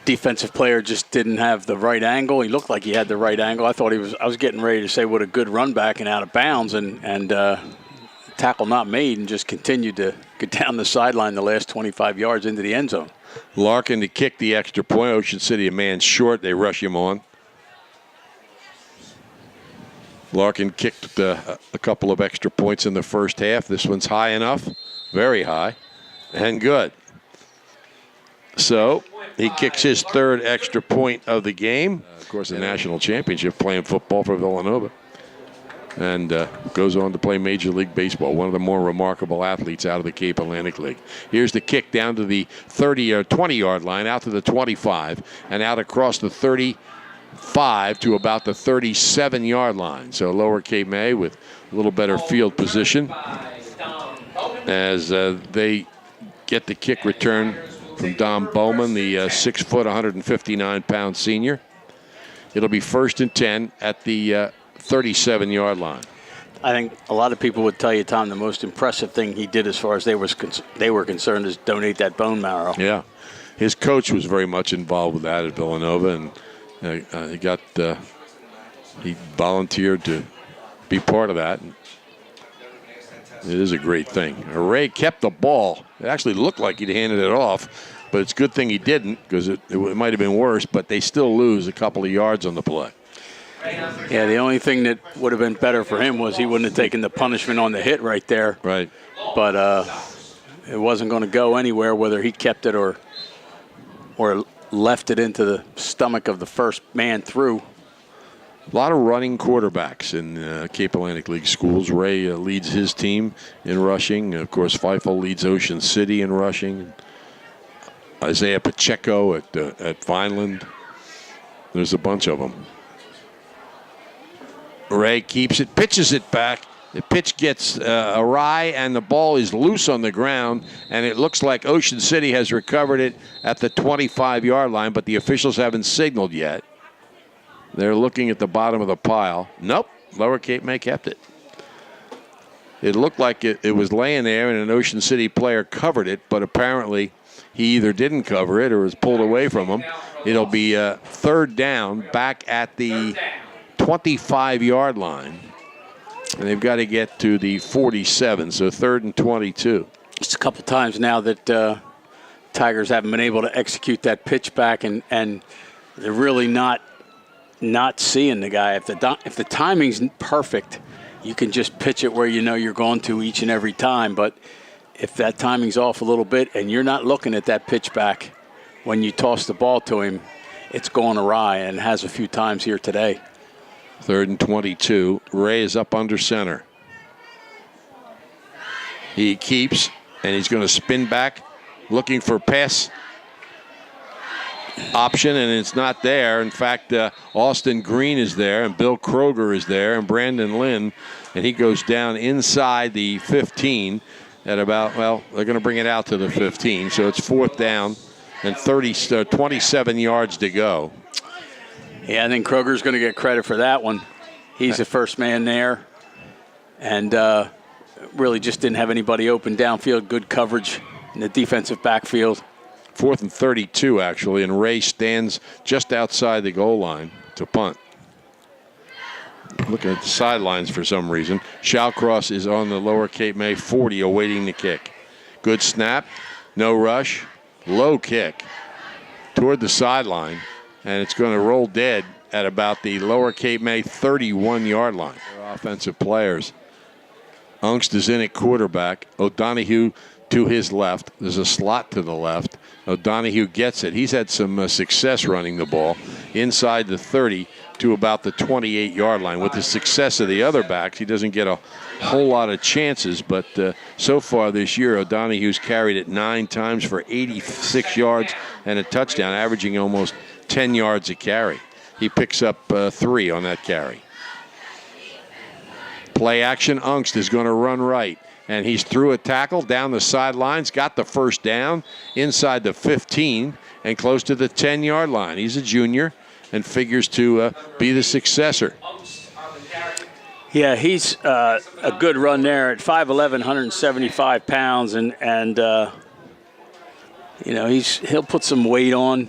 defensive player just didn't have the right angle. He looked like he had the right angle. I was getting ready to say what a good run back and out of bounds, and tackle not made, and just continued to get down the sideline the last 25 yards into the end zone. Larkin to kick the extra point. Ocean City a man short. They rush him on. Larkin kicked a couple of extra points in the first half. This one's high enough, very high, and good. So he kicks his third extra point of the game. Of course, the national championship playing football for Villanova. And goes on to play Major League Baseball, one of the more remarkable athletes out of the Cape Atlantic League. Here's the kick down to the 30 or 20-yard line, out to the 25, and out across the 35 to about the 37-yard line. So Lower Cape May with a little better field position as they get the kick return from Don Bowman, the 6-foot, 159-pound senior. It'll be 1st and 10 at the 37-yard line. I think a lot of people would tell you, Tom, the most impressive thing he did as far as they were concerned is donate that bone marrow. Yeah. His coach was very much involved with that at Villanova, and he volunteered to be part of that. It is a great thing. Ray kept the ball. It actually looked like he'd handed it off, but it's a good thing he didn't, because it might have been worse, but they still lose a couple of yards on the play. Yeah, the only thing that would have been better for him was he wouldn't have taken the punishment on the hit right there. Right. But it wasn't going to go anywhere, whether he kept it or left it into the stomach of the first man through. A lot of running quarterbacks in Cape Atlantic League schools. Ray leads his team in rushing. Of course, Feifel leads Ocean City in rushing. Isaiah Pacheco at Vineland. There's a bunch of them. Ray keeps it, pitches it back. The pitch gets awry, and the ball is loose on the ground, and it looks like Ocean City has recovered it at the 25-yard line, but the officials haven't signaled yet. They're looking at the bottom of the pile. Nope, Lower Cape May kept it. It looked like it was laying there, and an Ocean City player covered it, but apparently he either didn't cover it or was pulled away from him. It'll be 3rd down back at the 25-yard line, and they've got to get to the 47, so 3rd and 22. Just a couple times now that Tigers haven't been able to execute that pitch back, and they're really not seeing the guy. If the timing's perfect, you can just pitch it where you know you're going to each and every time. But if that timing's off a little bit and you're not looking at that pitch back when you toss the ball to him, it's going awry, and has a few times here today. 3rd and 22. Ray is up under center. He keeps, and he's going to spin back, looking for pass option, and it's not there. In fact, Austin Green is there, and Bill Kroger is there, and Brandon Lynn, and he goes down inside the 15 at about, well, they're going to bring it out to the 15, so it's 4th down and 27 yards to go. Yeah, I think Kroger's going to get credit for that one. He's the first man there, and really just didn't have anybody open downfield. Good coverage in the defensive backfield. 4th and 32, actually, and Ray stands just outside the goal line to punt. Looking at the sidelines for some reason. Shawcross is on the Lower Cape May 40, awaiting the kick. Good snap, no rush, low kick toward the sideline, and it's going to roll dead at about the Lower Cape May 31-yard line. They're offensive players. Ungst is in at quarterback. O'Donohue to his left. There's a slot to the left. O'Donohue gets it. He's had some success running the ball inside the 30 to about the 28-yard line. With the success of the other backs, he doesn't get a whole lot of chances, but so far this year, O'Donohue's carried it 9 times for 86 yards and a touchdown, averaging almost 10 yards a carry. He picks up 3 on that carry. Play action, Ungst is going to run right. And he's through a tackle down the sidelines, got the first down inside the 15 and close to the 10-yard line. He's a junior and figures to be the successor. Yeah, he's a good run there at 5'11", 175 pounds, and you know, he'll put some weight on.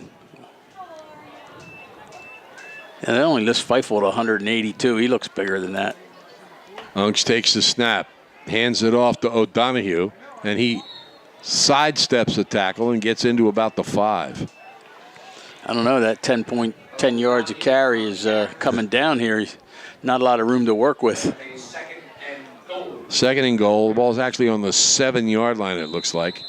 And they only list Feifel at 182. He looks bigger than that. Ungst takes the snap, hands it off to O'Donohue, and he sidesteps the tackle and gets into about the 5. I don't know, that 10 yards a carry is coming down here. Not a lot of room to work with. Second and goal. The ball's actually on the 7-yard line, it looks like.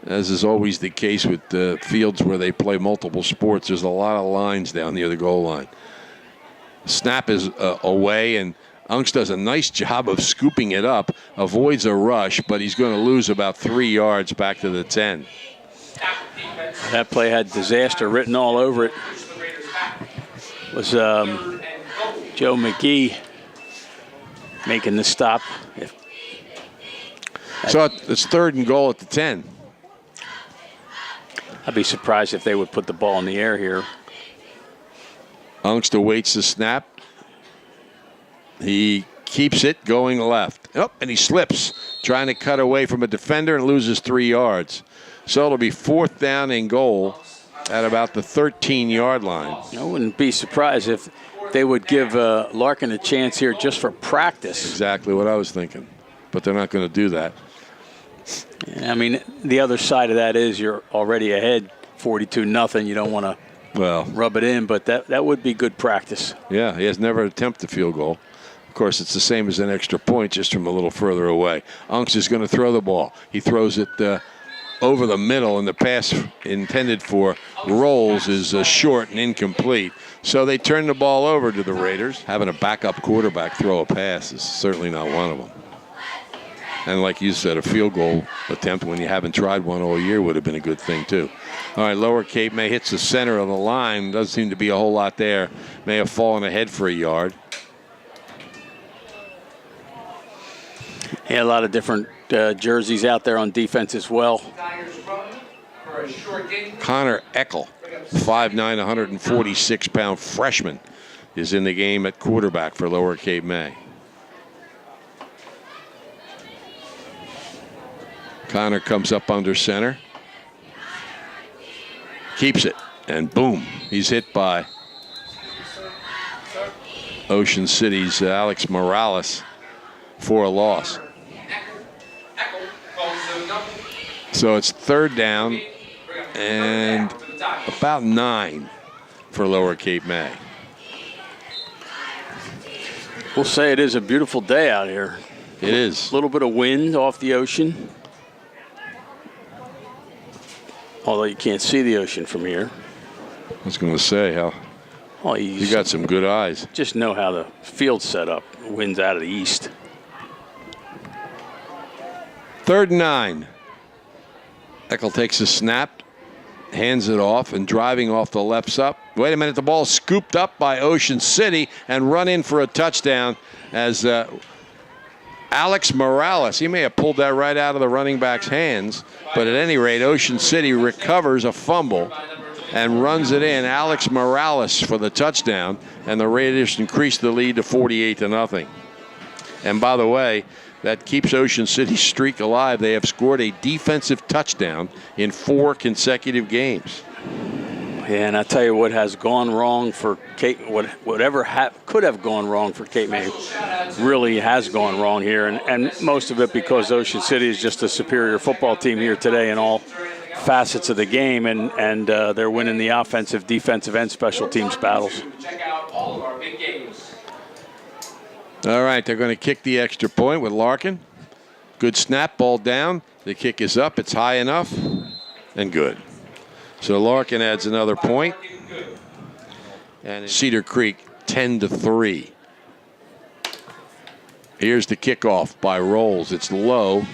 As is always the case with fields where they play multiple sports, there's a lot of lines down near the goal line. Snap is away, and Ungst does a nice job of scooping it up, avoids a rush, but he's going to lose about 3 yards back to the 10. That play had disaster written all over it. It was Joe McGee making the stop. So it's 3rd and goal at the 10. I'd be surprised if they would put the ball in the air here. Ungst awaits the snap. He keeps it going left. Oh, and he slips, trying to cut away from a defender and loses 3 yards. So it'll be 4th down and goal at about the 13-yard line. I wouldn't be surprised if they would give Larkin a chance here just for practice. Exactly what I was thinking. But they're not going to do that. I mean, the other side of that is you're already ahead 42-0. You don't want to rub it in, but that would be good practice. Yeah, he has never attempted a field goal. Of course, it's the same as an extra point, just from a little further away. Ungst is going to throw the ball. He throws it over the middle, and the pass intended for Rolls is short and incomplete. So they turn the ball over to the Raiders. Having a backup quarterback throw a pass is certainly not one of them. And like you said, a field goal attempt when you haven't tried one all year would have been a good thing, too. All right, Lower Cape May hits the center of the line. Doesn't seem to be a whole lot there. May have fallen ahead for a yard. Yeah, a lot of different jerseys out there on defense as well. Connor Eckel, 5'9", 146-pound freshman, is in the game at quarterback for Lower Cape May. Connor comes up under center. Keeps it, and boom, he's hit by Ocean City's Alex Morales for a loss. So it's 3rd down and about 9 for Lower Cape May. We'll say it is a beautiful day out here. It is. A little bit of wind off the ocean. Although you can't see the ocean from here. I was going to say, you got some good eyes. Just know how the field's set up. The wind's out of the east. 3rd and 9. Eckel takes a snap, hands it off, and driving off the left side. Wait a minute, the ball scooped up by Ocean City and run in for a touchdown as Alex Morales, he may have pulled that right out of the running back's hands, but at any rate, Ocean City recovers a fumble and runs it in. Alex Morales for the touchdown, and the Raiders increase the lead to 48-0. And by the way, that keeps Ocean City's streak alive. They have scored a defensive touchdown in 4 consecutive games. Yeah, and I tell you what has gone wrong for Cape, whatever could have gone wrong for Cape May really has gone wrong here. And most of it because Ocean City is just a superior football team here today in all facets of the game. And they're winning the offensive, defensive, and special teams battles. Check out all of our big games. All right, they're going to kick the extra point with Larkin. Good snap, ball down. The kick is up. It's high enough and good. So Larkin adds another point. And Cedar Creek 10-3. Here's the kickoff by Rolls. It's low,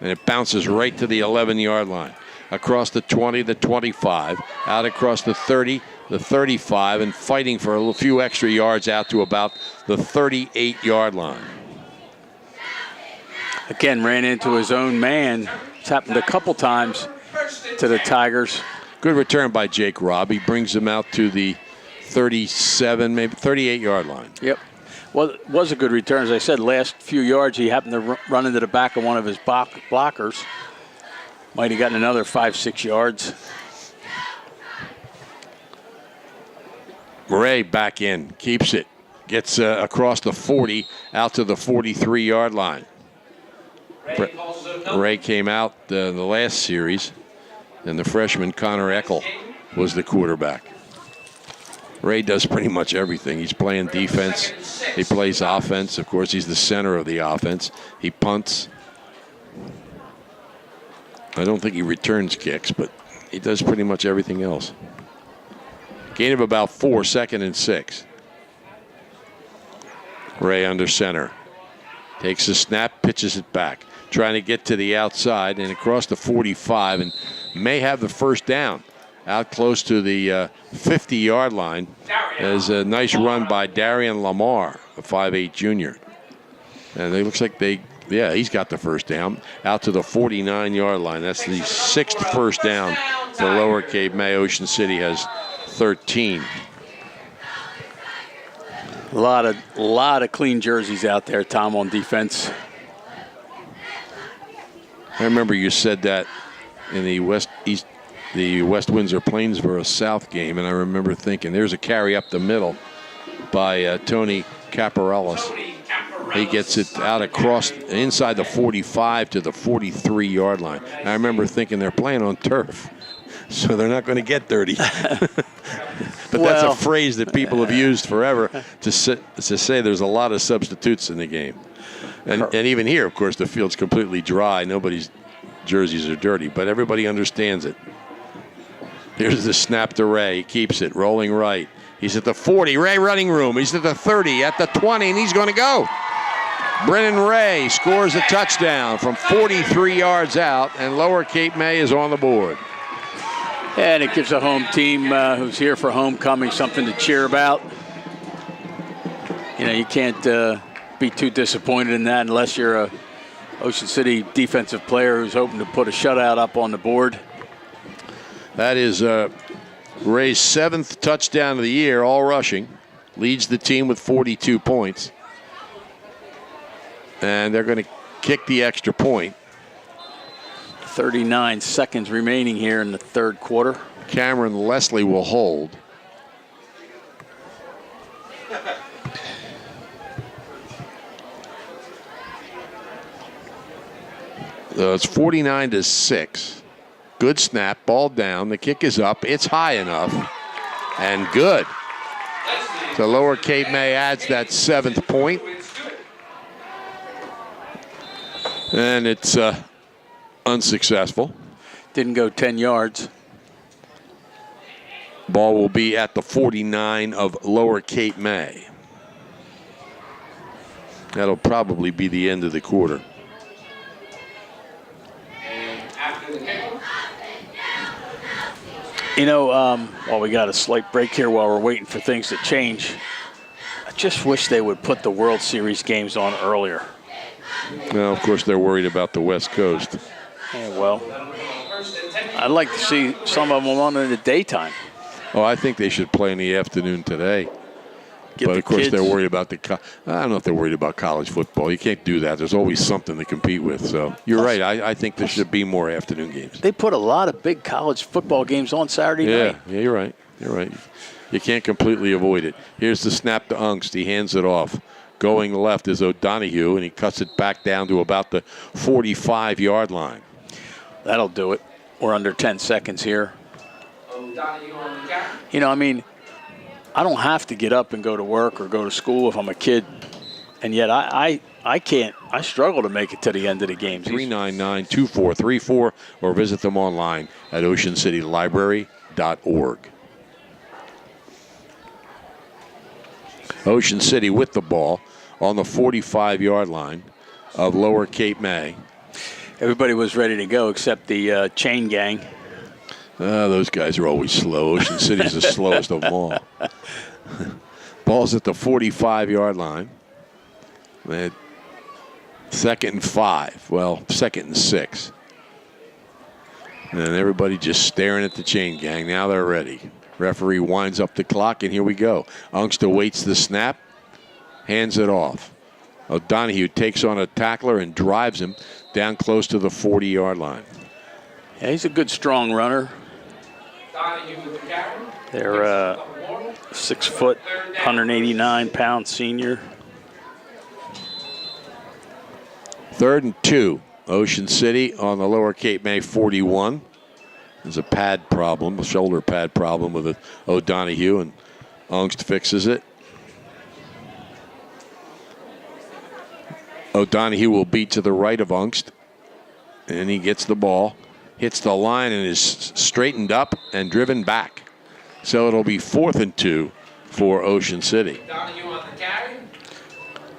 and it bounces right to the 11-yard line. Across the 20, the 25, out across the 30, the 35, and fighting for a few extra yards out to about the 38-yard line. Again, ran into his own man. It's happened a couple times to the Tigers. Good return by Jake Robb. He brings him out to the 37, maybe 38-yard line. Yep. Well, it was a good return. As I said, last few yards, he happened to run into the back of one of his blockers. Might have gotten another 5-6 yards. Ray back in, keeps it. Gets across the 40, out to the 43-yard line. Ray came out the last series. And the freshman Connor Eckel was the quarterback. Ray does pretty much everything. He's playing defense. He plays offense. Of course, he's the center of the offense. He punts. I don't think he returns kicks, but he does pretty much everything else. Gain of about 4, 2nd and 6. Ray under center. Takes the snap, pitches it back. Trying to get to the outside and across the 45 and may have the first down out close to the 50-yard line. There's a nice run by Darian Lamar, a 5'8 junior. And it looks like he's got the first down out to the 49-yard line. That's the 6th first down for Lower Cape May. Ocean City has 13. A lot of clean jerseys out there, Tom, on defense. I remember you said that in the West Windsor Plainsboro South game, and I remember thinking, there's a carry up the middle by Tony Caparellis. He gets it out across inside the 45 to the 43-yard line. And I remember thinking they're playing on turf, so they're not going to get dirty. But that's a phrase that people have used forever to say there's a lot of substitutes in the game. And even here, of course, the field's completely dry. Nobody's jerseys are dirty, but everybody understands it. Here's the snap to Ray. He keeps it, rolling right. He's at the 40. Ray running room. He's at the 30, at the 20, and he's going to go. Brennan Ray scores a touchdown from 43 yards out, and Lower Cape May is on the board. And it gives a home team who's here for homecoming something to cheer about. You know, you can't be too disappointed in that unless you're a Ocean City defensive player who's hoping to put a shutout up on the board. That is Ray's 7th touchdown of the year, all rushing. Leads the team with 42 points. And they're going to kick the extra point. 39 seconds remaining here in the third quarter. Cameron Leslie will hold. It's 49-6. Good snap, ball down. The kick is up. It's high enough and good. So Lower Cape May adds that 7th point. And it's unsuccessful. Didn't go 10 yards. Ball will be at the 49 of Lower Cape May. That'll probably be the end of the quarter. You know, while we got a slight break here while we're waiting for things to change, I just wish they would put the World Series games on earlier. Well, of course, they're worried about the West Coast. Yeah, well, I'd like to see some of them on in the daytime. Oh, I think they should play in the afternoon today. Give But the of course, kids- they're worried about I don't know if they're worried about college football. You can't do that. There's always something to compete with. So you're right. I think there should be more afternoon games. They put a lot of big college football games on Saturday night. Yeah, you're right. You're right. You can't completely avoid it. Here's the snap to Ungst. He hands it off. Going left is O'Donohue, and he cuts it back down to about the 45-yard line. That'll do it. We're under 10 seconds here. O'Donohue on the carry. You know, I mean, I don't have to get up and go to work or go to school if I'm a kid, and yet I can't. I struggle to make it to the end of the games. 399-2434, or visit them online at oceancitylibrary.org. Ocean City with the ball on the 45-yard line of Lower Cape May. Everybody was ready to go except the chain gang. Those guys are always slow. Ocean City's the slowest of them all. Ball's at the 45-yard line. Second and 5. Well, second and 6. And everybody just staring at the chain gang. Now they're ready. Referee winds up the clock, and here we go. Ungst awaits the snap, hands it off. O'Donohue takes on a tackler and drives him down close to the 40-yard line. Yeah, he's a good, strong runner. Donahue with the carry. They're 6 foot, 189-pound senior. 3rd and 2. Ocean City on the Lower Cape May 41. There's a pad problem, a shoulder pad problem with O'Donohue, and Ungst fixes it. O'Donohue will beat to the right of Ungst, and he gets the ball, hits the line, and is straightened up and driven back. So it'll be 4th and 2 for Ocean City. Donahue on the carry.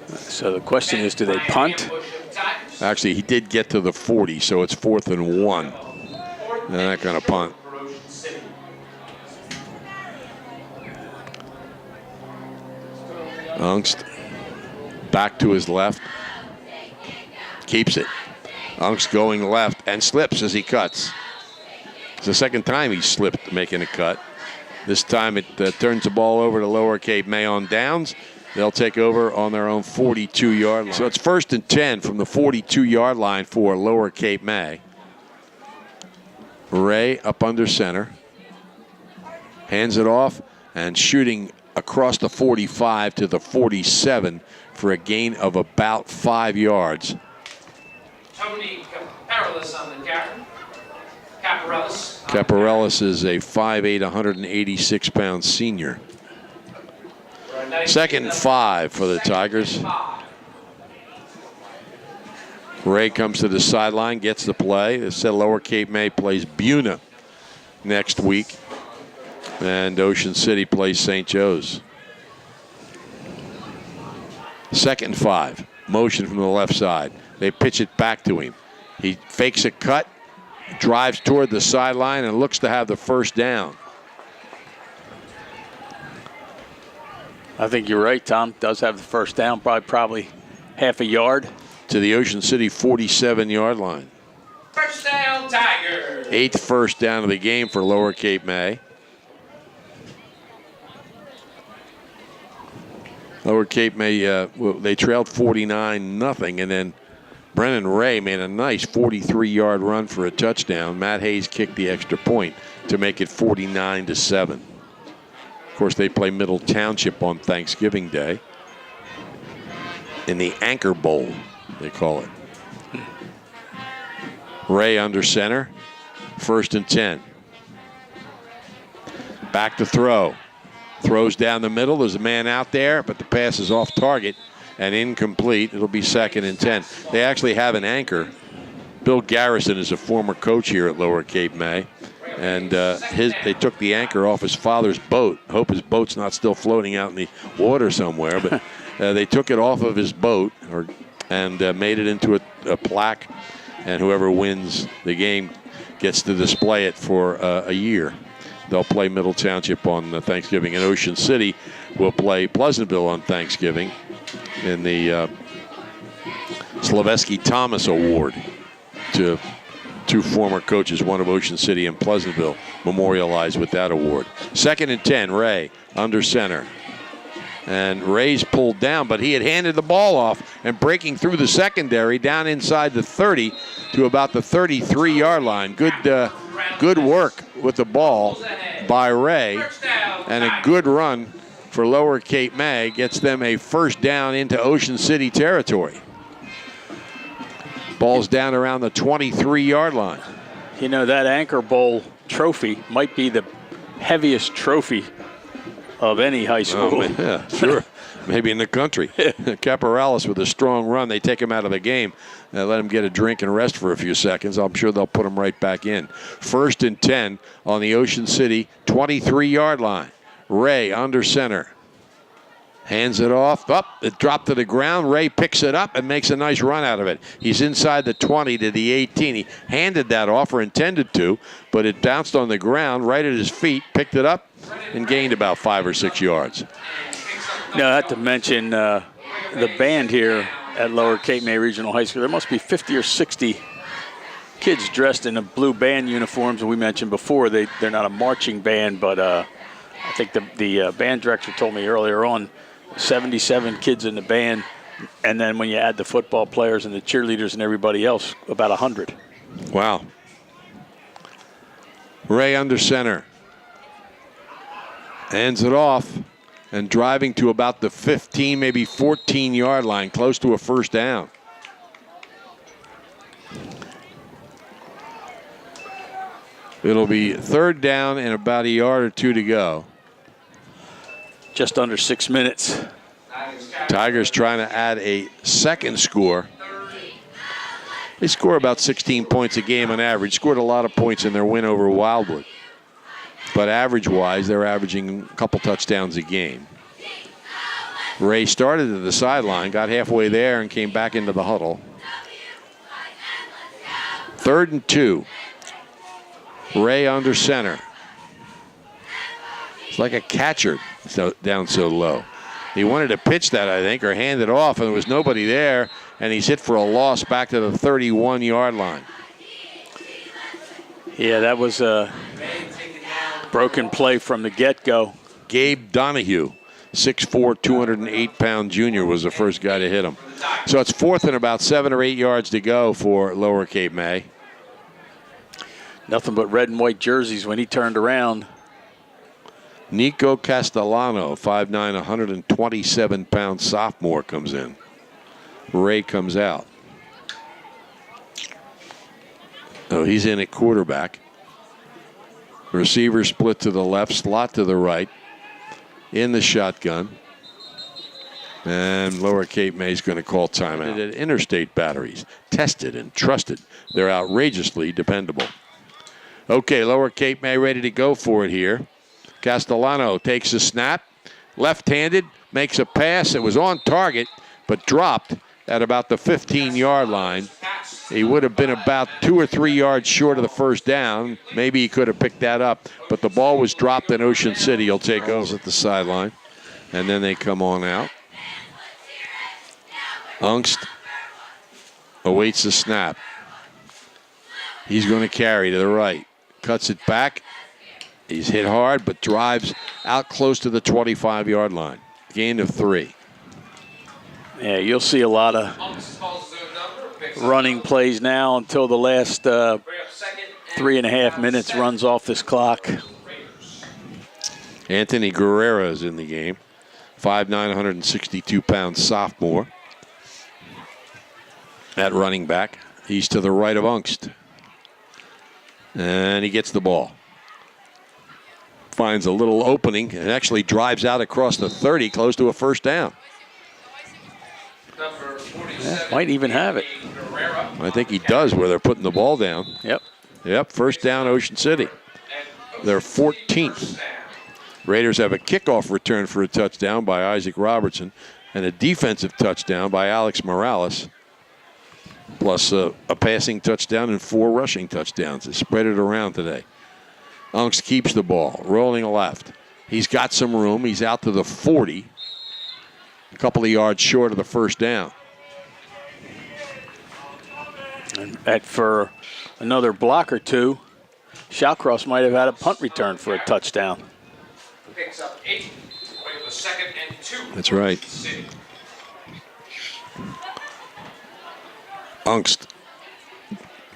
So the question is, do they punt? Actually, he did get to the 40, so it's 4th and 1. They're not going to punt. Ungst back to his left. Keeps it. Ungst going left and slips as he cuts. It's the second time he slipped making a cut. This time it turns the ball over to Lower Cape May on downs. They'll take over on their own 42-yard line. So it's 1st and 10 from the 42-yard line for Lower Cape May. Ray up under center. Hands it off and shooting across the 45 to the 47 for a gain of about 5 yards. Tony Caparellis on the carry. Caparellis. Caparellis is a 5'8", 186-pound senior. 2nd and 5 for the Tigers. Ray comes to the sideline, gets the play. They said Lower Cape May plays Buna next week, and Ocean City plays St. Joe's. 2nd and 5. Motion from the left side. They pitch it back to him. He fakes a cut, drives toward the sideline, and looks to have the first down. I think you're right, Tom. Does have the first down, probably half a yard. To the Ocean City 47-yard line. First down, Tigers. 8th first down of the game for Lower Cape May. Lower Cape May, they trailed 49-0, and then Brennan Ray made a nice 43-yard run for a touchdown. Matt Hayes kicked the extra point to make it 49-7. Of course, they play Middle Township on Thanksgiving Day in the Anchor Bowl, they call it. Ray under center, 1st and 10. Back to throw. Throws down the middle. There's a man out there, but the pass is off target and incomplete. It'll be 2nd and 10. They actually have an anchor. Bill Garrison is a former coach here at Lower Cape May. And they took the anchor off his father's boat. Hope his boat's not still floating out in the water somewhere. But they took it off of his boat and made it into a plaque. And whoever wins the game gets to display it for a year. They'll play Middle Township on Thanksgiving. And Ocean City will play Pleasantville on Thanksgiving in the Slavesky Thomas Award to Two former coaches, one of Ocean City and Pleasantville, memorialized with that award. 2nd and 10, Ray under center. And Ray's pulled down, but he had handed the ball off and breaking through the secondary down inside the 30 to about the 33-yard line. Good work with the ball by Ray, and a good run for Lower Cape May gets them a first down into Ocean City territory. Ball's down around the 23-yard line. You know, that Anchor Bowl trophy might be the heaviest trophy of any high school. Oh, yeah, sure. Maybe in the country. Caporalis with a strong run. They take him out of the game. Let him get a drink and rest for a few seconds. I'm sure they'll put him right back in. 1st and 10 on the Ocean City 23-yard line. Ray under center. Hands it off. It dropped to the ground. Ray picks it up and makes a nice run out of it. He's inside the 20 to the 18. He handed that off, or intended to, but it bounced on the ground right at his feet, picked it up, and gained about 5 or 6 yards. Now, I have to mention the band here at Lower Cape May Regional High School. There must be 50 or 60 kids dressed in the blue band uniforms. And we mentioned before, they're not a marching band, but I think the band director told me earlier on, 77 kids in the band, and then when you add the football players and the cheerleaders and everybody else, about 100. Wow. Ray under center. Hands it off and driving to about the 15, maybe 14-yard line, close to a first down. It'll be 3rd down and about a yard or 2 to go. Just under 6 minutes. Tigers trying to add a second score. They score about 16 points a game on average. Scored a lot of points in their win over Wildwood. But average-wise, they're averaging a couple touchdowns a game. Ray started at the sideline, got halfway there, and came back into the huddle. 3rd and 2. Ray under center. It's like a catcher down so low. He wanted to pitch that, I think, or hand it off, and there was nobody there, and he's hit for a loss back to the 31-yard line. Yeah, that was a broken play from the get-go. Gabe Donahue, 6'4", 208-pound junior, was the first guy to hit him. So it's 4th and about 7 or 8 yards to go for Lower Cape May. Nothing but red and white jerseys when he turned around. Nico Castellano, 5'9", 127-pound sophomore, comes in. Ray comes out. Oh, he's in at quarterback. Receiver split to the left, slot to the right. In the shotgun. And Lower Cape May's going to call timeout. At Interstate Batteries, tested and trusted. They're outrageously dependable. Okay, Lower Cape May ready to go for it here. Castellano takes a snap, left-handed, makes a pass. It was on target, but dropped at about the 15-yard line. He would have been about 2 or 3 yards short of the first down. Maybe he could have picked that up, but the ball was dropped in Ocean City. He'll take over at the sideline, and then they come on out. Ungst awaits the snap. He's going to carry to the right. Cuts it back. He's hit hard, but drives out close to the 25-yard line. Gain of 3. Yeah, you'll see a lot of running plays now until the last 3.5 minutes runs off this clock. Anthony Guerrero is in the game. 5'9", 162-pound sophomore. At running back. He's to the right of Ungst. And he gets the ball. Finds a little opening and actually drives out across the 30, close to a first down. Yeah, might even have it. I think he does, where they're putting the ball down. Yep, first down, Ocean City. They're 14th. Raiders have a kickoff return for a touchdown by Isaac Robertson and a defensive touchdown by Alex Morales, plus a passing touchdown and 4 rushing touchdowns. They spread it around today. Ungst keeps the ball, rolling left. He's got some room. He's out to the 40, a couple of yards short of the first down. And that for another block or two, Shawcross might have had a punt return for a touchdown. Picks up 8. Wait for the 2nd and 2. That's right. City. Ungst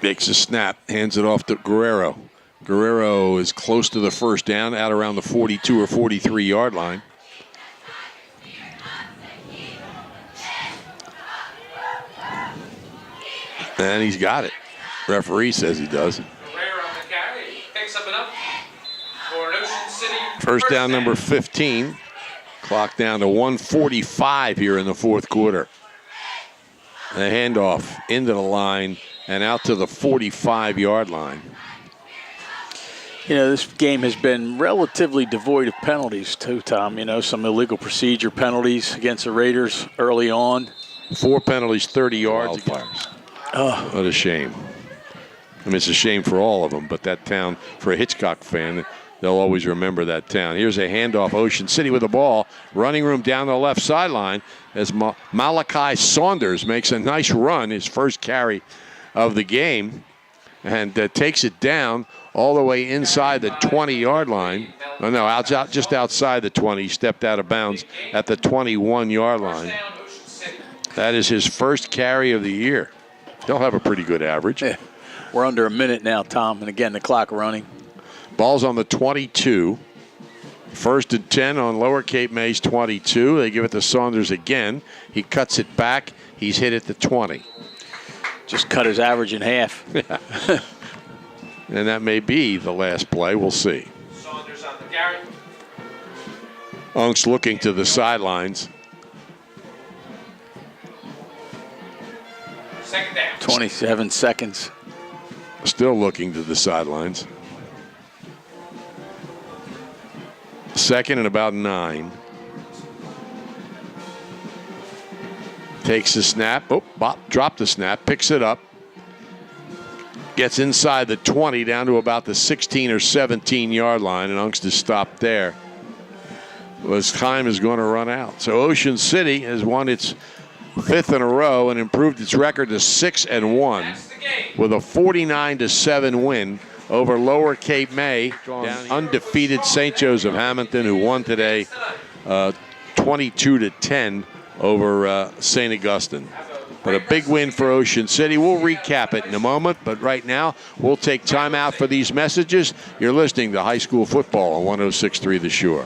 makes a snap, hands it off to Guerrero. Guerrero is close to the first down, out around the 42 or 43 yard line. And he's got it. Referee says he does. Guerrero on the carry. Picks up enough for an Ocean City. First down number 15. Clock down to 1:45 here in the fourth quarter. The handoff into the line and out to the 45-yard line. You know, this game has been relatively devoid of penalties too, Tom. You know, some illegal procedure penalties against the Raiders early on. 4 penalties, 30 yards. Wildfires. Oh, What a shame. I mean, it's a shame for all of them, but that town, for a Hitchcock fan, they'll always remember that town. Here's a handoff, Ocean City with the ball. Running room down the left sideline as Malachi Saunders makes a nice run, his first carry of the game, and takes it down all the way inside the 20-yard line. Oh, no, out just outside the 20. He stepped out of bounds at the 21-yard line. Down Ocean City. That is his first carry of the year. He'll have a pretty good average. yeah. We're under a minute now, Tom, and again, the clock running. Ball's on the 22. First and 10 on Lower Cape May's 22. They give it to Saunders again. He cuts it back. He's hit at the 20. Just cut his average in half. And that may be the last play. We'll see. Saunders on the carry. Unks looking to the sidelines. 2nd down. 27 seconds. Still looking to the sidelines. Second and about 9. Takes the snap. Oh, dropped the snap. Picks it up. Gets inside the 20 down to about the 16 or 17 yard line, and Unks is stopped there. Well, his time is going to run out. So Ocean City has won its 5th in a row and improved its record to 6-1 That's the game. with a 49-7 win over Lower Cape May. Undefeated St. Joseph Hamilton, who won today 22-10 over St. Augustine. But a big win for Ocean City. We'll recap it in a moment, but right now we'll take time out for these messages. You're listening to High School Football on 106.3 The Shore.